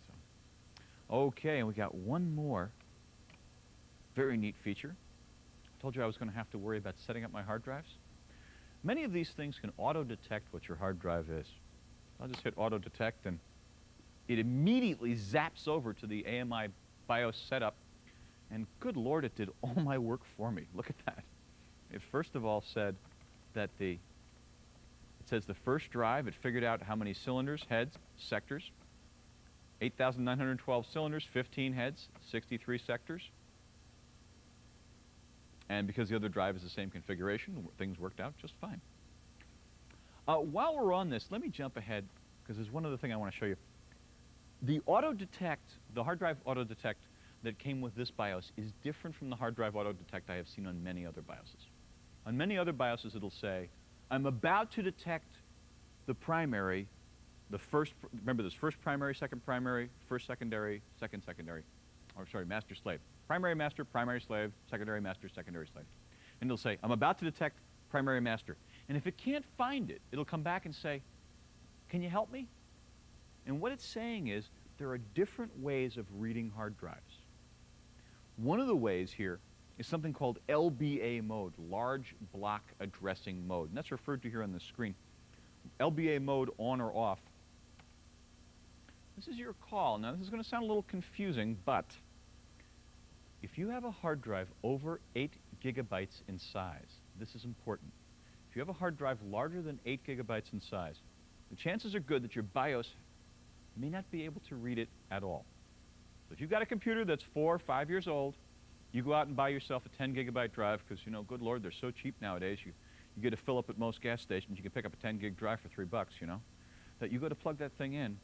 So, okay, and we got one more very neat feature. I told you I was going to have to worry about setting up my hard drives. Many of these things can auto-detect what your hard drive is. I'll just hit auto-detect, and it immediately zaps over to the AMI BIOS setup. And good Lord, it did all my work for me. Look at that. It first of all said that it says the first drive, it figured out how many cylinders, heads, sectors. 8,912 cylinders, 15 heads, 63 sectors. And because the other drive is the same configuration, things worked out just fine. While we're on this, let me jump ahead, because there's one other thing I want to show you. The auto detect, the hard drive auto detect that came with this BIOS is different from the hard drive auto detect I have seen on many other BIOSes. On many other BIOSes, it'll say, I'm about to detect the primary, remember this, first primary, first secondary, second secondary, or sorry, master slave. Primary master, primary slave, secondary master, secondary slave. And it'll say, I'm about to detect primary master. And if it can't find it, it'll come back and say, can you help me? And what it's saying is, there are different ways of reading hard drives. One of the ways here is something called LBA mode, large block addressing mode. And that's referred to here on the screen. LBA mode on or off. This is your call. Now, this is going to sound a little confusing, but if you have a hard drive over 8 gigabytes in size, this is important. If you have a hard drive larger than 8 gigabytes in size, the chances are good that your BIOS may not be able to read it at all. So if you've got a computer that's 4 or 5 years old, you go out and buy yourself a 10 gigabyte drive because, you know, good Lord, they're so cheap nowadays. You get a fill up at most gas stations. You can pick up a 10 gig drive for $3, you know, that you go to plug that thing in,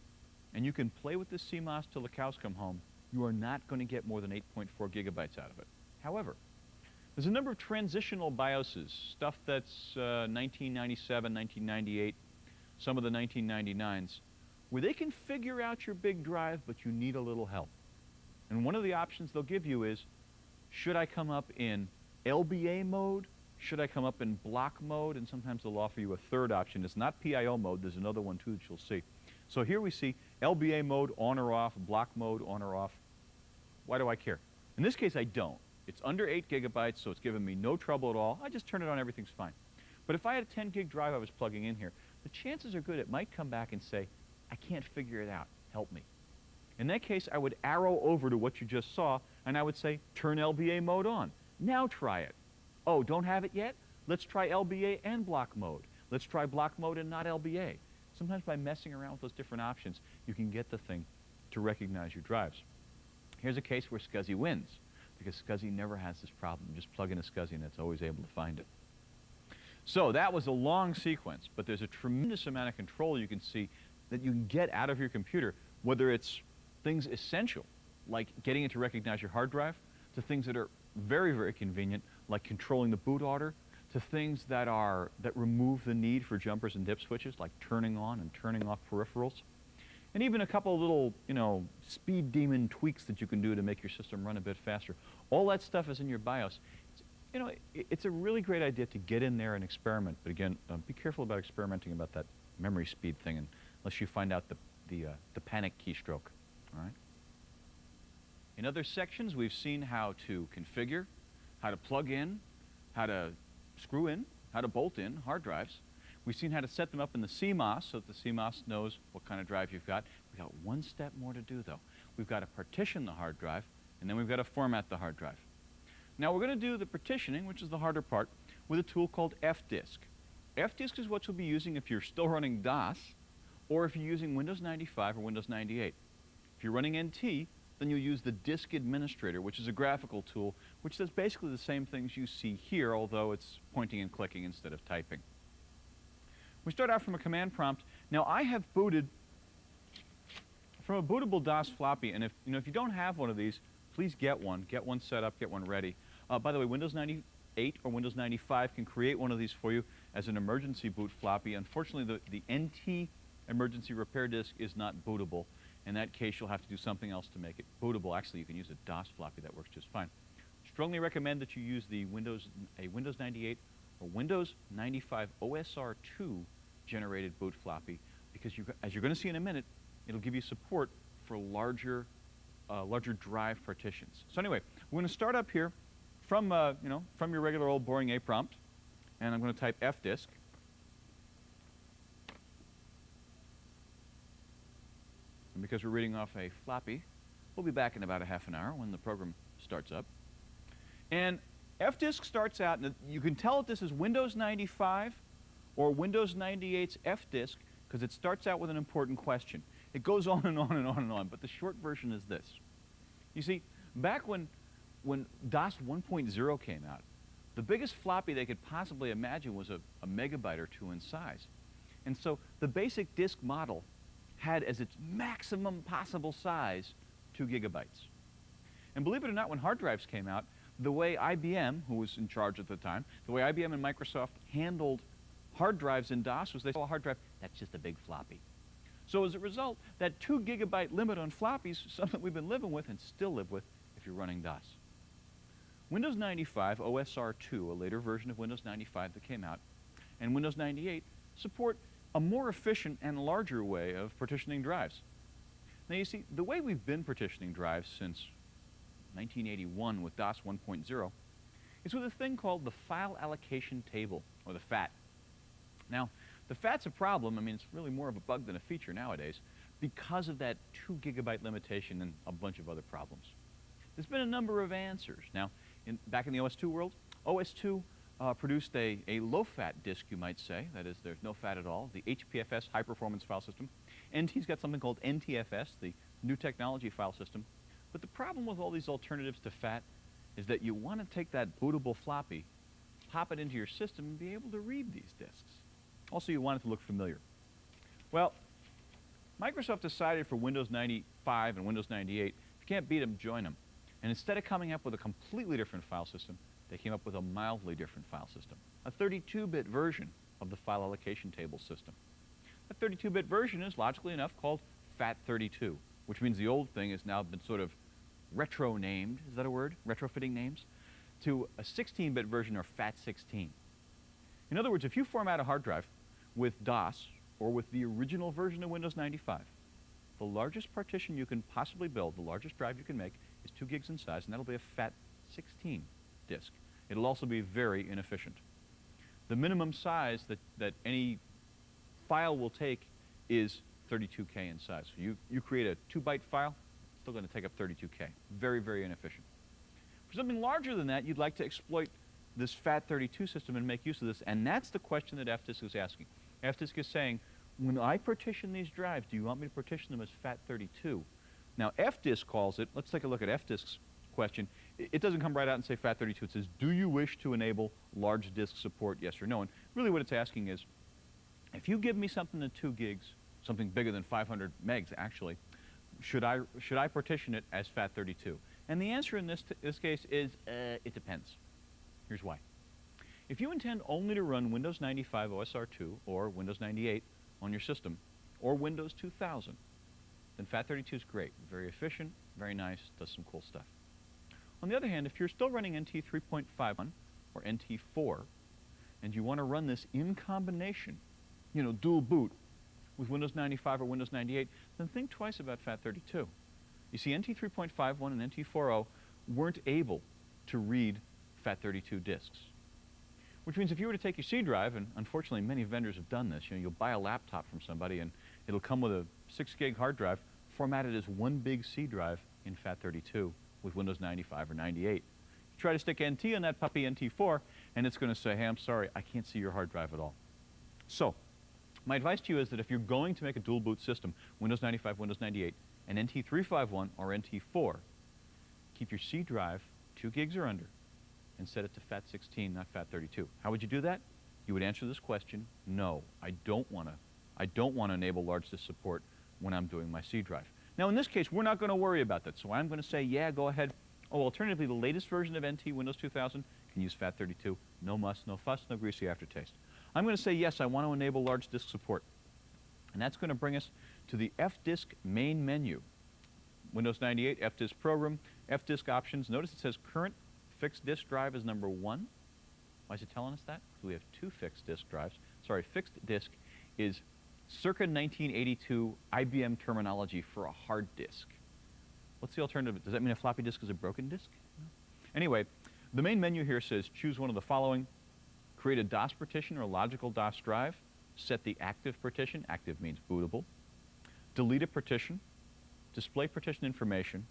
and you can play with this CMOS till the cows come home. You are not going to get more than 8.4 gigabytes out of it. However, there's a number of transitional BIOSes, stuff that's 1997, 1998, some of the 1999s, where they can figure out your big drive, but you need a little help. And one of the options they'll give you is, should I come up in LBA mode? Should I come up in block mode? And sometimes they'll offer you a third option. It's not PIO mode. There's another one, too, that you'll see. So here we see LBA mode on or off, block mode on or off. Why do I care? In this case, I don't. It's under 8 gigabytes, so it's giving me no trouble at all. I just turn it on, everything's fine. But if I had a 10 gig drive I was plugging in here, the chances are good it might come back and say, I can't figure it out. Help me. In that case, I would arrow over to what you just saw, and I would say, turn LBA mode on. Now try it. Oh, don't have it yet? Let's try LBA and block mode. Let's try block mode and not LBA. Sometimes by messing around with those different options, you can get the thing to recognize your drives. Here's a case where scuzzy wins, because scuzzy never has this problem. You just plug in a scuzzy and it's always able to find it. So that was a long sequence, but there's a tremendous amount of control you can see that you can get out of your computer, whether it's things essential, like getting it to recognize your hard drive, to things that are very, very convenient, like controlling the boot order, to things that remove the need for jumpers and dip switches, like turning on and turning off peripherals, and even a couple of little, you know, speed demon tweaks that you can do to make your system run a bit faster. All that stuff is in your BIOS. You know, it's a really great idea to get in there and experiment, but again, be careful about experimenting about that memory speed thing, unless you find out the panic keystroke. All right. In other sections, we've seen how to configure, how to plug in, how to screw in, how to bolt in hard drives. We've seen how to set them up in the CMOS so that the CMOS knows what kind of drive you've got. We've got one step more to do, though. We've got to partition the hard drive, and then we've got to format the hard drive. Now, we're going to do the partitioning, which is the harder part, with a tool called fdisk. Fdisk is what you'll be using if you're still running DOS, or if you're using Windows 95 or Windows 98. If you're running NT, then you'll use the Disk Administrator, which is a graphical tool, which does basically the same things you see here, although it's pointing and clicking instead of typing. We start out from a command prompt. Now, I have booted from a bootable DOS floppy, and if you don't have one of these, please get one set up, get one ready. By the way, Windows 98 or Windows 95 can create one of these for you as an emergency boot floppy. Unfortunately, the NT emergency repair disk is not bootable. In that case, you'll have to do something else to make it bootable. Actually, you can use a DOS floppy. That works just fine. Strongly recommend that you use a Windows 98 or Windows 95 OSR2 generated boot floppy, because as you're going to see in a minute, it'll give you support for larger drive partitions. So anyway, we're going to start up here from your regular old boring A prompt, and I'm going to type fdisk. And because we're reading off a floppy, we'll be back in about a half an hour when the program starts up. And fdisk starts out, and you can tell if this is Windows 95 or Windows 98's fdisk, because it starts out with an important question. It goes on and on and on and on, but the short version is this. You see, back when DOS 1.0 came out, the biggest floppy they could possibly imagine was a megabyte or two in size. And so the basic disk model had as its maximum possible size 2 gigabytes. And believe it or not, when hard drives came out, the way IBM, who was in charge at the time, the way IBM and Microsoft handled hard drives in DOS was they saw a hard drive, that's just a big floppy. So as a result, that 2 gigabyte limit on floppies is something we've been living with and still live with if you're running DOS. Windows 95 OSR2, a later version of Windows 95 that came out, and Windows 98 support a more efficient and larger way of partitioning drives. Now you see, the way we've been partitioning drives since 1981 with DOS 1.0 is with a thing called the File Allocation Table, or the FAT. Now, the FAT's a problem. I mean, it's really more of a bug than a feature nowadays because of that 2 gigabyte limitation and a bunch of other problems. There's been a number of answers. Now, back in the OS2 world, OS2 produced a low-fat disk, you might say. That is, there's no fat at all, the HPFS, High Performance File System. NT's got something called NTFS, the New Technology File System. But the problem with all these alternatives to fat is that you want to take that bootable floppy, pop it into your system, and be able to read these disks. Also, you want it to look familiar. Well, Microsoft decided for Windows 95 and Windows 98, if you can't beat them, join them. And instead of coming up with a completely different file system, they came up with a mildly different file system, a 32-bit version of the file allocation table system. That 32-bit version is, logically enough, called FAT32, which means the old thing has now been sort of retro-named, is that a word? Retrofitting names? To a 16-bit version, or FAT16. In other words, if you format a hard drive with DOS or with the original version of Windows 95, the largest partition you can possibly build, the largest drive you can make, is 2 gigs in size, and that'll be a FAT16 disk. It'll also be very inefficient. The minimum size that any file will take is 32K in size. So you create a 2-byte file, it's still going to take up 32K. Very, very inefficient. For something larger than that, you'd like to exploit this FAT32 system and make use of this, and that's the question that FDisk is asking. FDisk is saying, when I partition these drives, do you want me to partition them as FAT32? Now, FDisk calls it, let's take a look at FDisk's question. It doesn't come right out and say FAT32. It says, do you wish to enable large disk support, yes or no? And really what it's asking is, if you give me something in 2 gigs, something bigger than 500 megs actually, should I partition it as FAT32? And the answer in this case is, it depends. Here's why. If you intend only to run Windows 95 OSR2 or Windows 98 on your system, or Windows 2000, then FAT32 is great. Very efficient, very nice, does some cool stuff. On the other hand, if you're still running NT 3.51 or NT 4, and you want to run this in combination, you know, dual boot with Windows 95 or Windows 98, then think twice about FAT32. You see, NT 3.51 and NT 4.0 weren't able to read FAT32 disks. Which means if you were to take your C drive, and unfortunately many vendors have done this, you know, you'll buy a laptop from somebody and it'll come with a 6 gig hard drive formatted as one big C drive in FAT32 with Windows 95 or 98. You try to stick NT on that puppy NT4 and it's going to say, hey, I'm sorry, I can't see your hard drive at all. So, my advice to you is that if you're going to make a dual boot system, Windows 95, Windows 98, and NT 3.51 or NT4, keep your C drive 2 gigs or under and set it to FAT16, not FAT32. How would you do that? You would answer this question, no, I don't want to enable large disk support when I'm doing my C drive. Now in this case, we're not going to worry about that, so I'm going to say, yeah, go ahead. Oh, alternatively, the latest version of NT, Windows 2000, can use FAT32. No muss, no fuss, no greasy aftertaste. I'm going to say, yes, I want to enable large disk support. And that's going to bring us to the FDisk main menu. Windows 98, FDisk Program, FDisk Options. Notice it says current fixed disk drive is number 1. Why is it telling us that? Because we have 2 fixed disk drives. Sorry, fixed disk is circa 1982 IBM terminology for a hard disk. What's the alternative? Does that mean a floppy disk is a broken disk? No. Anyway, the main menu here says choose one of the following. Create a DOS partition or a logical DOS drive. Set the active partition. Active means bootable. Delete a partition. Display partition information.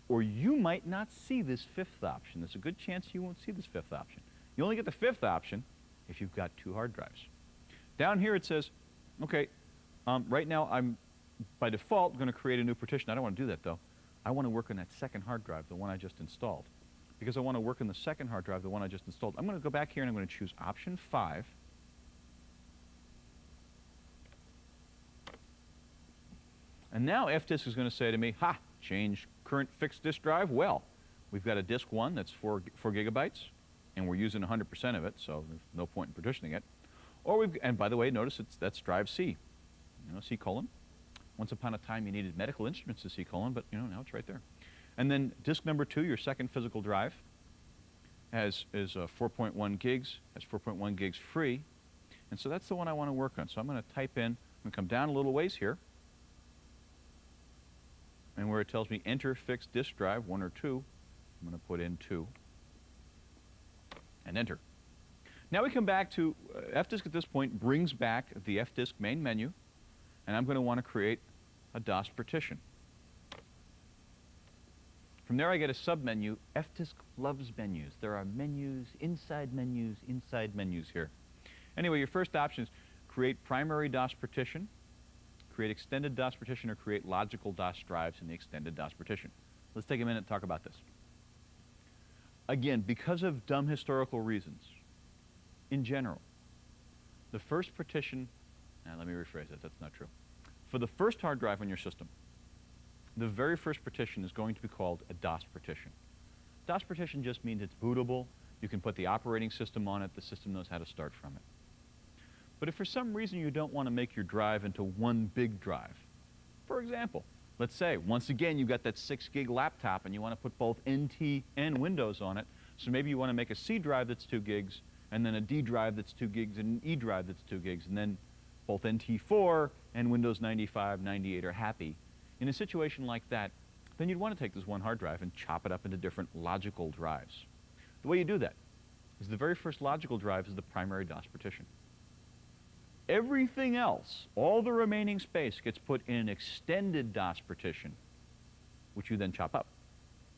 Or you might not see this 5th option. There's a good chance you won't see this 5th option. You only get the 5th option if you've got 2 hard drives. Down here it says, okay, right now I'm, by default, going to create a new partition. I don't want to do that, though. I want to work on that second hard drive, the one I just installed. Because I want to work on the second hard drive, the one I just installed, I'm going to go back here and I'm going to choose option 5. And now fdisk is going to say to me, ha, change current fixed disk drive. Well, we've got a disk 1 that's 4 gigabytes, and we're using 100% of it, so there's no point in partitioning it. Or and by the way, notice that's drive C, C colon. Once upon a time, you needed medical instruments to C colon, but now it's right there. And then disk number 2, your second physical drive, is 4.1 gigs, has 4.1 gigs free, and so that's the one I want to work on. So I'm going to type in, I'm going to come down a little ways here, and where it tells me enter fixed disk drive, 1 or 2, I'm going to put in 2, and enter. Now we come back to, fdisk at this point brings back the fdisk main menu, and I'm going to want to create a DOS partition. From there I get a submenu. fdisk loves menus. There are menus inside here. Anyway, your first option is create primary DOS partition, create extended DOS partition, or create logical DOS drives in the extended DOS partition. Let's take a minute and talk about this. Again, because of dumb historical reasons, in general, the first partition, let me rephrase that, that's not true. For the first hard drive on your system, the very first partition is going to be called a DOS partition. DOS partition just means it's bootable. You can put the operating system on it. The system knows how to start from it. But if for some reason you don't want to make your drive into one big drive, for example, let's say, once again, you've got that 6 gig laptop and you want to put both NT and Windows on it, so maybe you want to make a C drive that's 2 gigs, and then a D drive that's 2 gigs, and an E drive that's 2 gigs, and then both NT4 and Windows 95, 98 are happy. In a situation like that, then you'd want to take this one hard drive and chop it up into different logical drives. The way you do that is the very first logical drive is the primary DOS partition. Everything else, all the remaining space, gets put in an extended DOS partition, which you then chop up.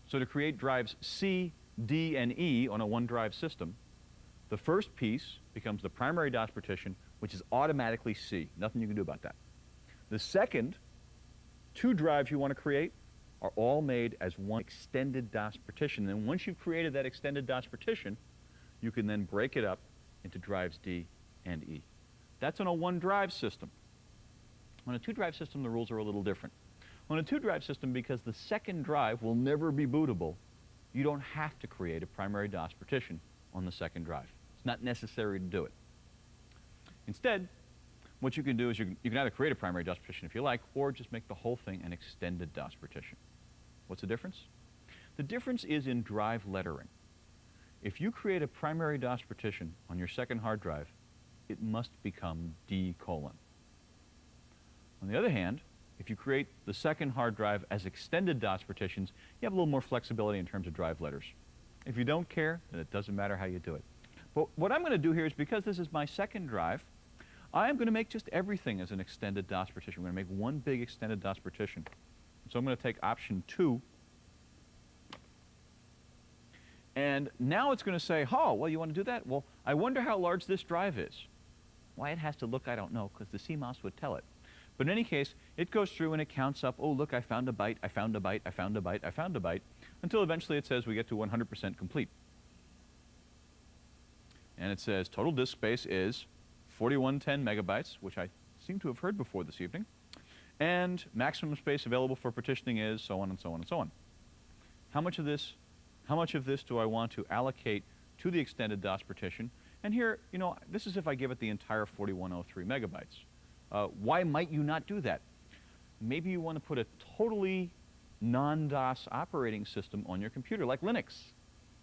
So to create drives C, D, and E on a one-drive system, the first piece becomes the primary DOS partition, which is automatically C. Nothing you can do about that. The second 2 drives you want to create are all made as one extended DOS partition. And once you've created that extended DOS partition, you can then break it up into drives D and E. That's on a one-drive system. On a 2-drive system, the rules are a little different. On a 2-drive system, because the second drive will never be bootable, you don't have to create a primary DOS partition on the second drive. It's not necessary to do it. Instead, what you can do is you can either create a primary DOS partition if you like, or just make the whole thing an extended DOS partition. What's the difference? The difference is in drive lettering. If you create a primary DOS partition on your second hard drive, it must become D colon. On the other hand, if you create the second hard drive as extended DOS partitions, you have a little more flexibility in terms of drive letters. If you don't care, then it doesn't matter how you do it. But what I'm going to do here is, because this is my second drive, I'm going to make just everything as an extended DOS partition. We're going to make one big extended DOS partition. So I'm going to take option 2. And now it's going to say, oh, well, you want to do that? Well, I wonder how large this drive is. Why it has to look, I don't know, because the CMOS would tell it. But in any case, it goes through and it counts up, oh, look, I found a byte, I found a byte, I found a byte, I found a byte, until eventually it says we get to 100% complete. And it says total disk space is 4110 megabytes, which I seem to have heard before this evening. And maximum space available for partitioning is so on and so on and so on. How much of this do I want to allocate to the extended DOS partition? And here, this is if I give it the entire 4103 megabytes. Why might you not do that? Maybe you want to put a totally non-DOS operating system on your computer, like Linux.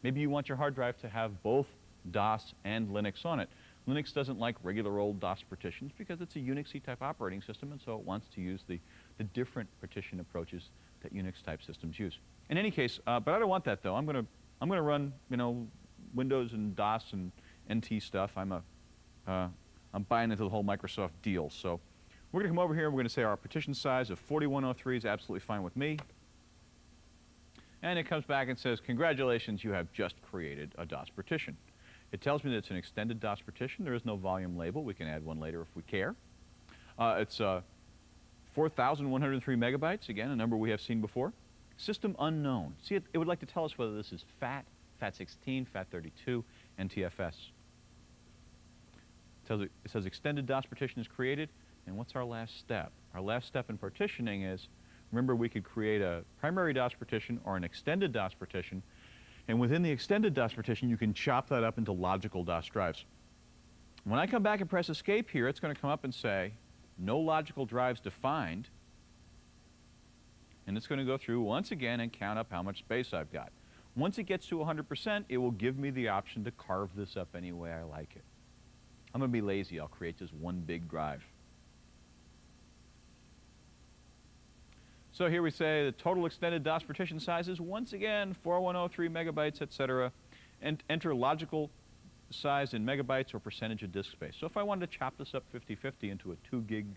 Maybe you want your hard drive to have both DOS and Linux on it. Linux doesn't like regular old DOS partitions because it's a Unixy type operating system, and so it wants to use the different partition approaches that Unix type systems use. In any case, but I don't want that though. I'm going to run Windows and DOS and NT stuff. I'm buying into the whole Microsoft deal. So we're going to come over here and we're going to say our partition size of 4103 is absolutely fine with me. And it comes back and says, congratulations, you have just created a DOS partition. It tells me that it's an extended DOS partition. There is no volume label. We can add one later if we care. It's 4,103 megabytes, again, a number we have seen before. System unknown. See, it would like to tell us whether this is FAT, FAT16, FAT32, NTFS. It says extended DOS partition is created. And what's our last step? Our last step in partitioning is, remember we could create a primary DOS partition or an extended DOS partition, and within the extended DOS partition you can chop that up into logical DOS drives. When I come back and press escape here, it's going to come up and say, no logical drives defined, and it's going to go through once again and count up how much space I've got. Once it gets to 100%, it will give me the option to carve this up any way I like it. I'm going to be lazy. I'll create just one big drive. So here we say the total extended DOS partition size is once again 4103 megabytes, etc. And enter logical size in megabytes or percentage of disk space. So if I wanted to chop this up 50-50 into a 2 gig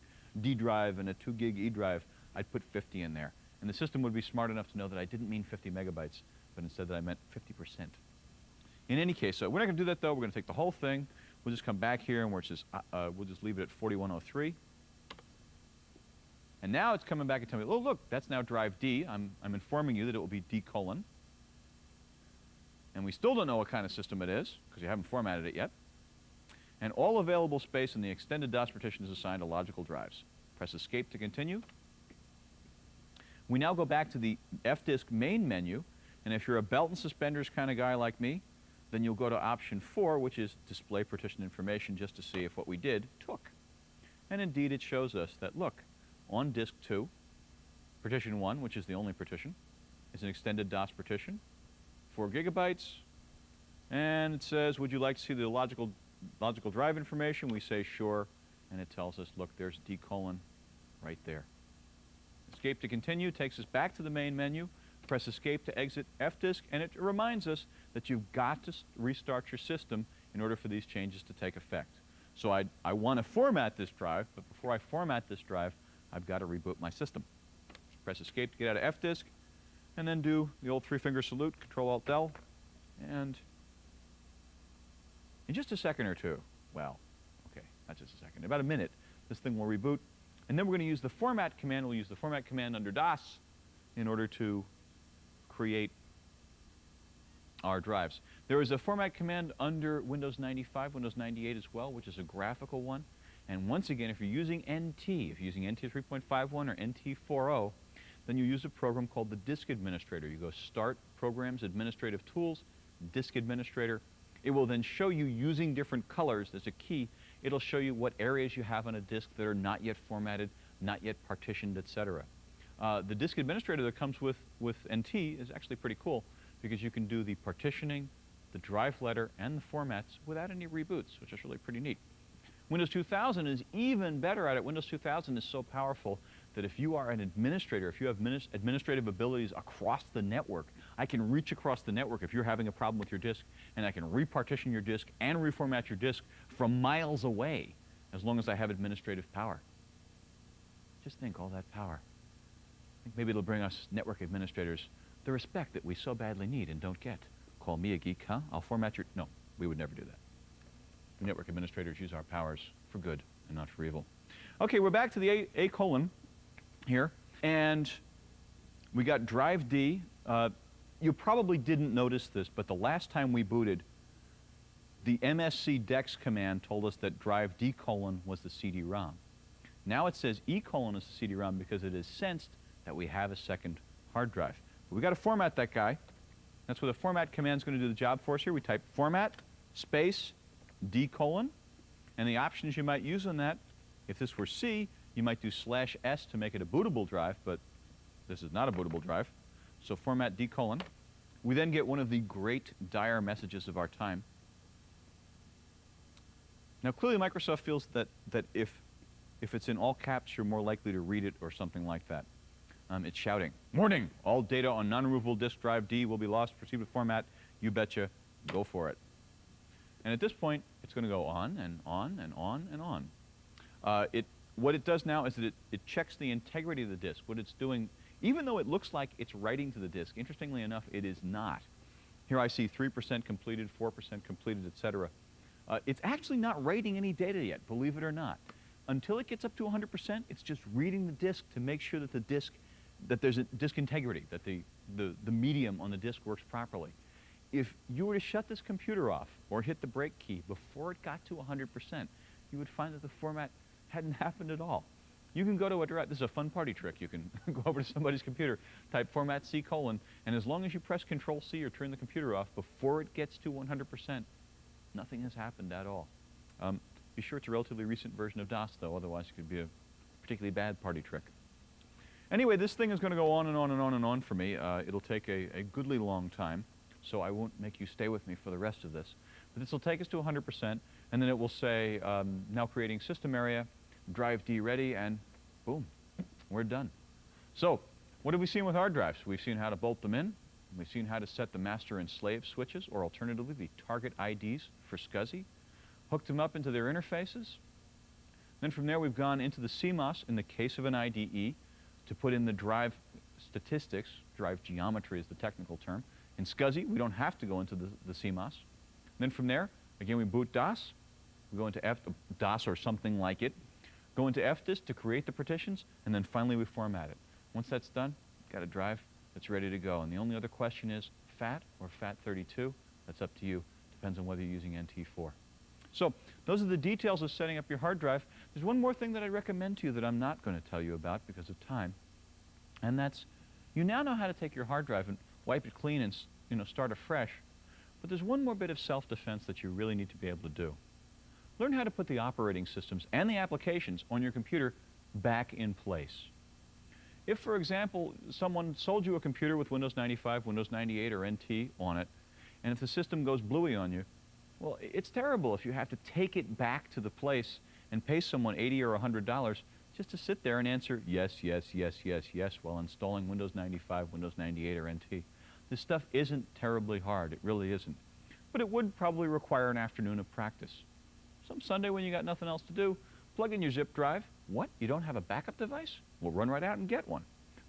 D drive and a 2 gig E drive, I'd put 50 in there. And the system would be smart enough to know that I didn't mean 50 megabytes, but instead that I meant 50%. In any case, so we're not going to do that though. We're going to take the whole thing. We'll just come back here and we'll just leave it at 4103. And now it's coming back and telling me, oh, look, that's now drive D. I'm informing you that it will be D colon. And we still don't know what kind of system it is, because you haven't formatted it yet. And all available space in the extended DOS partition is assigned to logical drives. Press escape to continue. We now go back to the FDisk main menu, and if you're a belt and suspenders kind of guy like me, then you'll go to option 4, which is display partition information, just to see if what we did took. And indeed it shows us that, look, on disk 2, partition 1, which is the only partition, is an extended DOS partition, 4 gigabytes, and it says, would you like to see the logical drive information? We say sure, and it tells us, look, there's D colon right there. Escape to continue takes us back to the main menu. Press escape to exit FDisk, and it reminds us that you've got to restart your system in order for these changes to take effect. So I want to format this drive, but before I format this drive, I've got to reboot my system. Press escape to get out of FDisk, and then do the old 3-finger salute, Control-Alt-Del, and in just a second or two, well, okay, not just a second, about a minute, this thing will reboot, and then we're going to use the format command. We'll use the format command under DOS in order to create our drives. There is a format command under Windows 95, Windows 98 as well, which is a graphical one. And once again, if you're using NT, if you're using NT 3.51 or NT 4.0, then you use a program called the Disk Administrator. You go Start, Programs, Administrative Tools, Disk Administrator. It will then show you, using different colors, there's a key, it'll show you what areas you have on a disk that are not yet formatted, not yet partitioned, etc. The Disk Administrator that comes with NT is actually pretty cool, because you can do the partitioning, the drive letter, and the formats without any reboots, which is really pretty neat. Windows 2000 is even better at it. Windows 2000 is so powerful that if you are an administrator, if you have administrative abilities across the network, I can reach across the network if you're having a problem with your disk, and I can repartition your disk and reformat your disk from miles away, as long as I have administrative power. Just think, all that power. I think maybe it'll bring us network administrators the respect that we so badly need and don't get. Call me a geek, huh? I'll format your... No, we would never do that. Network administrators use our powers for good and not for evil. Okay, we're back to the A colon here, and we got drive D. You probably didn't notice this, but the last time we booted, the MSC dex command told us that drive D colon was the cd-rom. Now it says E colon is the cd-rom because it is sensed that we have a second hard drive. But we got to format that guy. That's what the format command is going to do the job for us here. We type format space D colon, and the options you might use on that, if this were C, you might do /S to make it a bootable drive, but this is not a bootable drive. So format D colon. We then get one of the great dire messages of our time. Now clearly Microsoft feels that if it's in all caps, you're more likely to read it or something like that. It's shouting, warning, all data on non-removable disk drive D will be lost, proceed with format, you betcha, go for it. And at this point, it's going to go on and on and on and on. What it does now is that it checks the integrity of the disk. What it's doing, even though it looks like it's writing to the disk, interestingly enough, it is not. Here I see 3% completed, 4% completed, etc. It's actually not writing any data yet, believe it or not. Until it gets up to 100%, it's just reading the disk to make sure that that there's a disk integrity, that the medium on the disk works properly. If you were to shut this computer off or hit the break key before it got to 100%, you would find that the format Hadn't happened at all. You can go to a drive. This is a fun party trick. You can go over to somebody's computer, type format C:, and as long as you press Control C or turn the computer off before it gets to 100%, nothing has happened at all. Be sure it's a relatively recent version of DOS, though, otherwise it could be a particularly bad party trick. Anyway, this thing is going to go on and on and on and on for me. It'll take a goodly long time, so I won't make you stay with me for the rest of this. But this will take us to 100%, and then it will say, now creating system area, drive D ready, and boom, we're done. So, what have we seen with hard drives? We've seen how to bolt them in. We've seen how to set the master and slave switches, or alternatively, the target IDs for SCUZzy. Hooked them up into their interfaces. Then from there, we've gone into the CMOS in the case of an IDE to put in the drive statistics. Drive geometry is the technical term. In SCUZzy, we don't have to go into the CMOS. Then from there, again, we boot DOS. We go into DOS or something like it. Go into FDIS to create the partitions, and then finally we format it. Once that's done, you've got a drive that's ready to go. And the only other question is FAT or FAT32. That's up to you. Depends on whether you're using NT4. So those are the details of setting up your hard drive. There's one more thing that I recommend to you that I'm not going to tell you about because of time, and that's you now know how to take your hard drive and wipe it clean and start afresh. But there's one more bit of self-defense that you really need to be able to do. Learn how to put the operating systems and the applications on your computer back in place. If, for example, someone sold you a computer with Windows 95, Windows 98, or NT on it, and if the system goes bluey on you, well, it's terrible if you have to take it back to the place and pay someone $80 or $100 just to sit there and answer yes, yes, yes, yes, yes while installing Windows 95, Windows 98, or NT. This stuff isn't terribly hard. It really isn't. But it would probably require an afternoon of practice. Some Sunday when you got nothing else to do, plug in your zip drive. What? You don't have a backup device? Well, run right out and get one.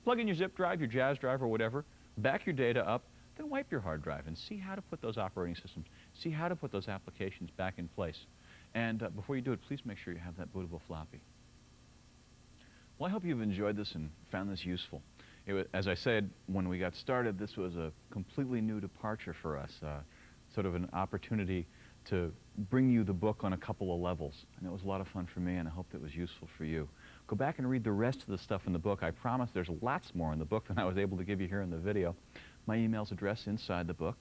Plug in your zip drive, your Jazz drive, or whatever, back your data up, then wipe your hard drive and see how to put those operating systems, see how to put those applications back in place. And before you do it, please make sure you have that bootable floppy. Well, I hope you've enjoyed this and found this useful. As I said when we got started, this was a completely new departure for us, sort of an opportunity to bring you the book on a couple of levels. And it was a lot of fun for me, and I hope it was useful for you. Go back and read the rest of the stuff in the book. I promise there's lots more in the book than I was able to give you here in the video. My email's addressed inside the book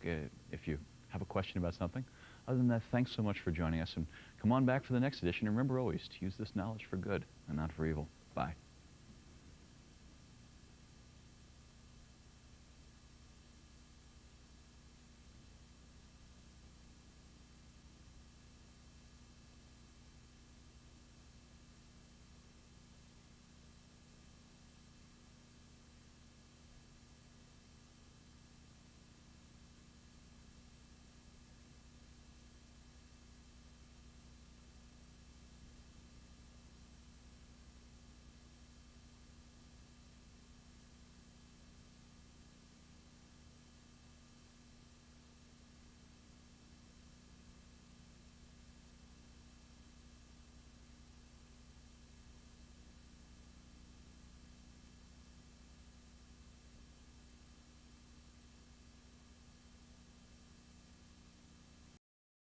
if you have a question about something. Other than that, thanks so much for joining us, and come on back for the next edition. And remember always to use this knowledge for good and not for evil. Bye.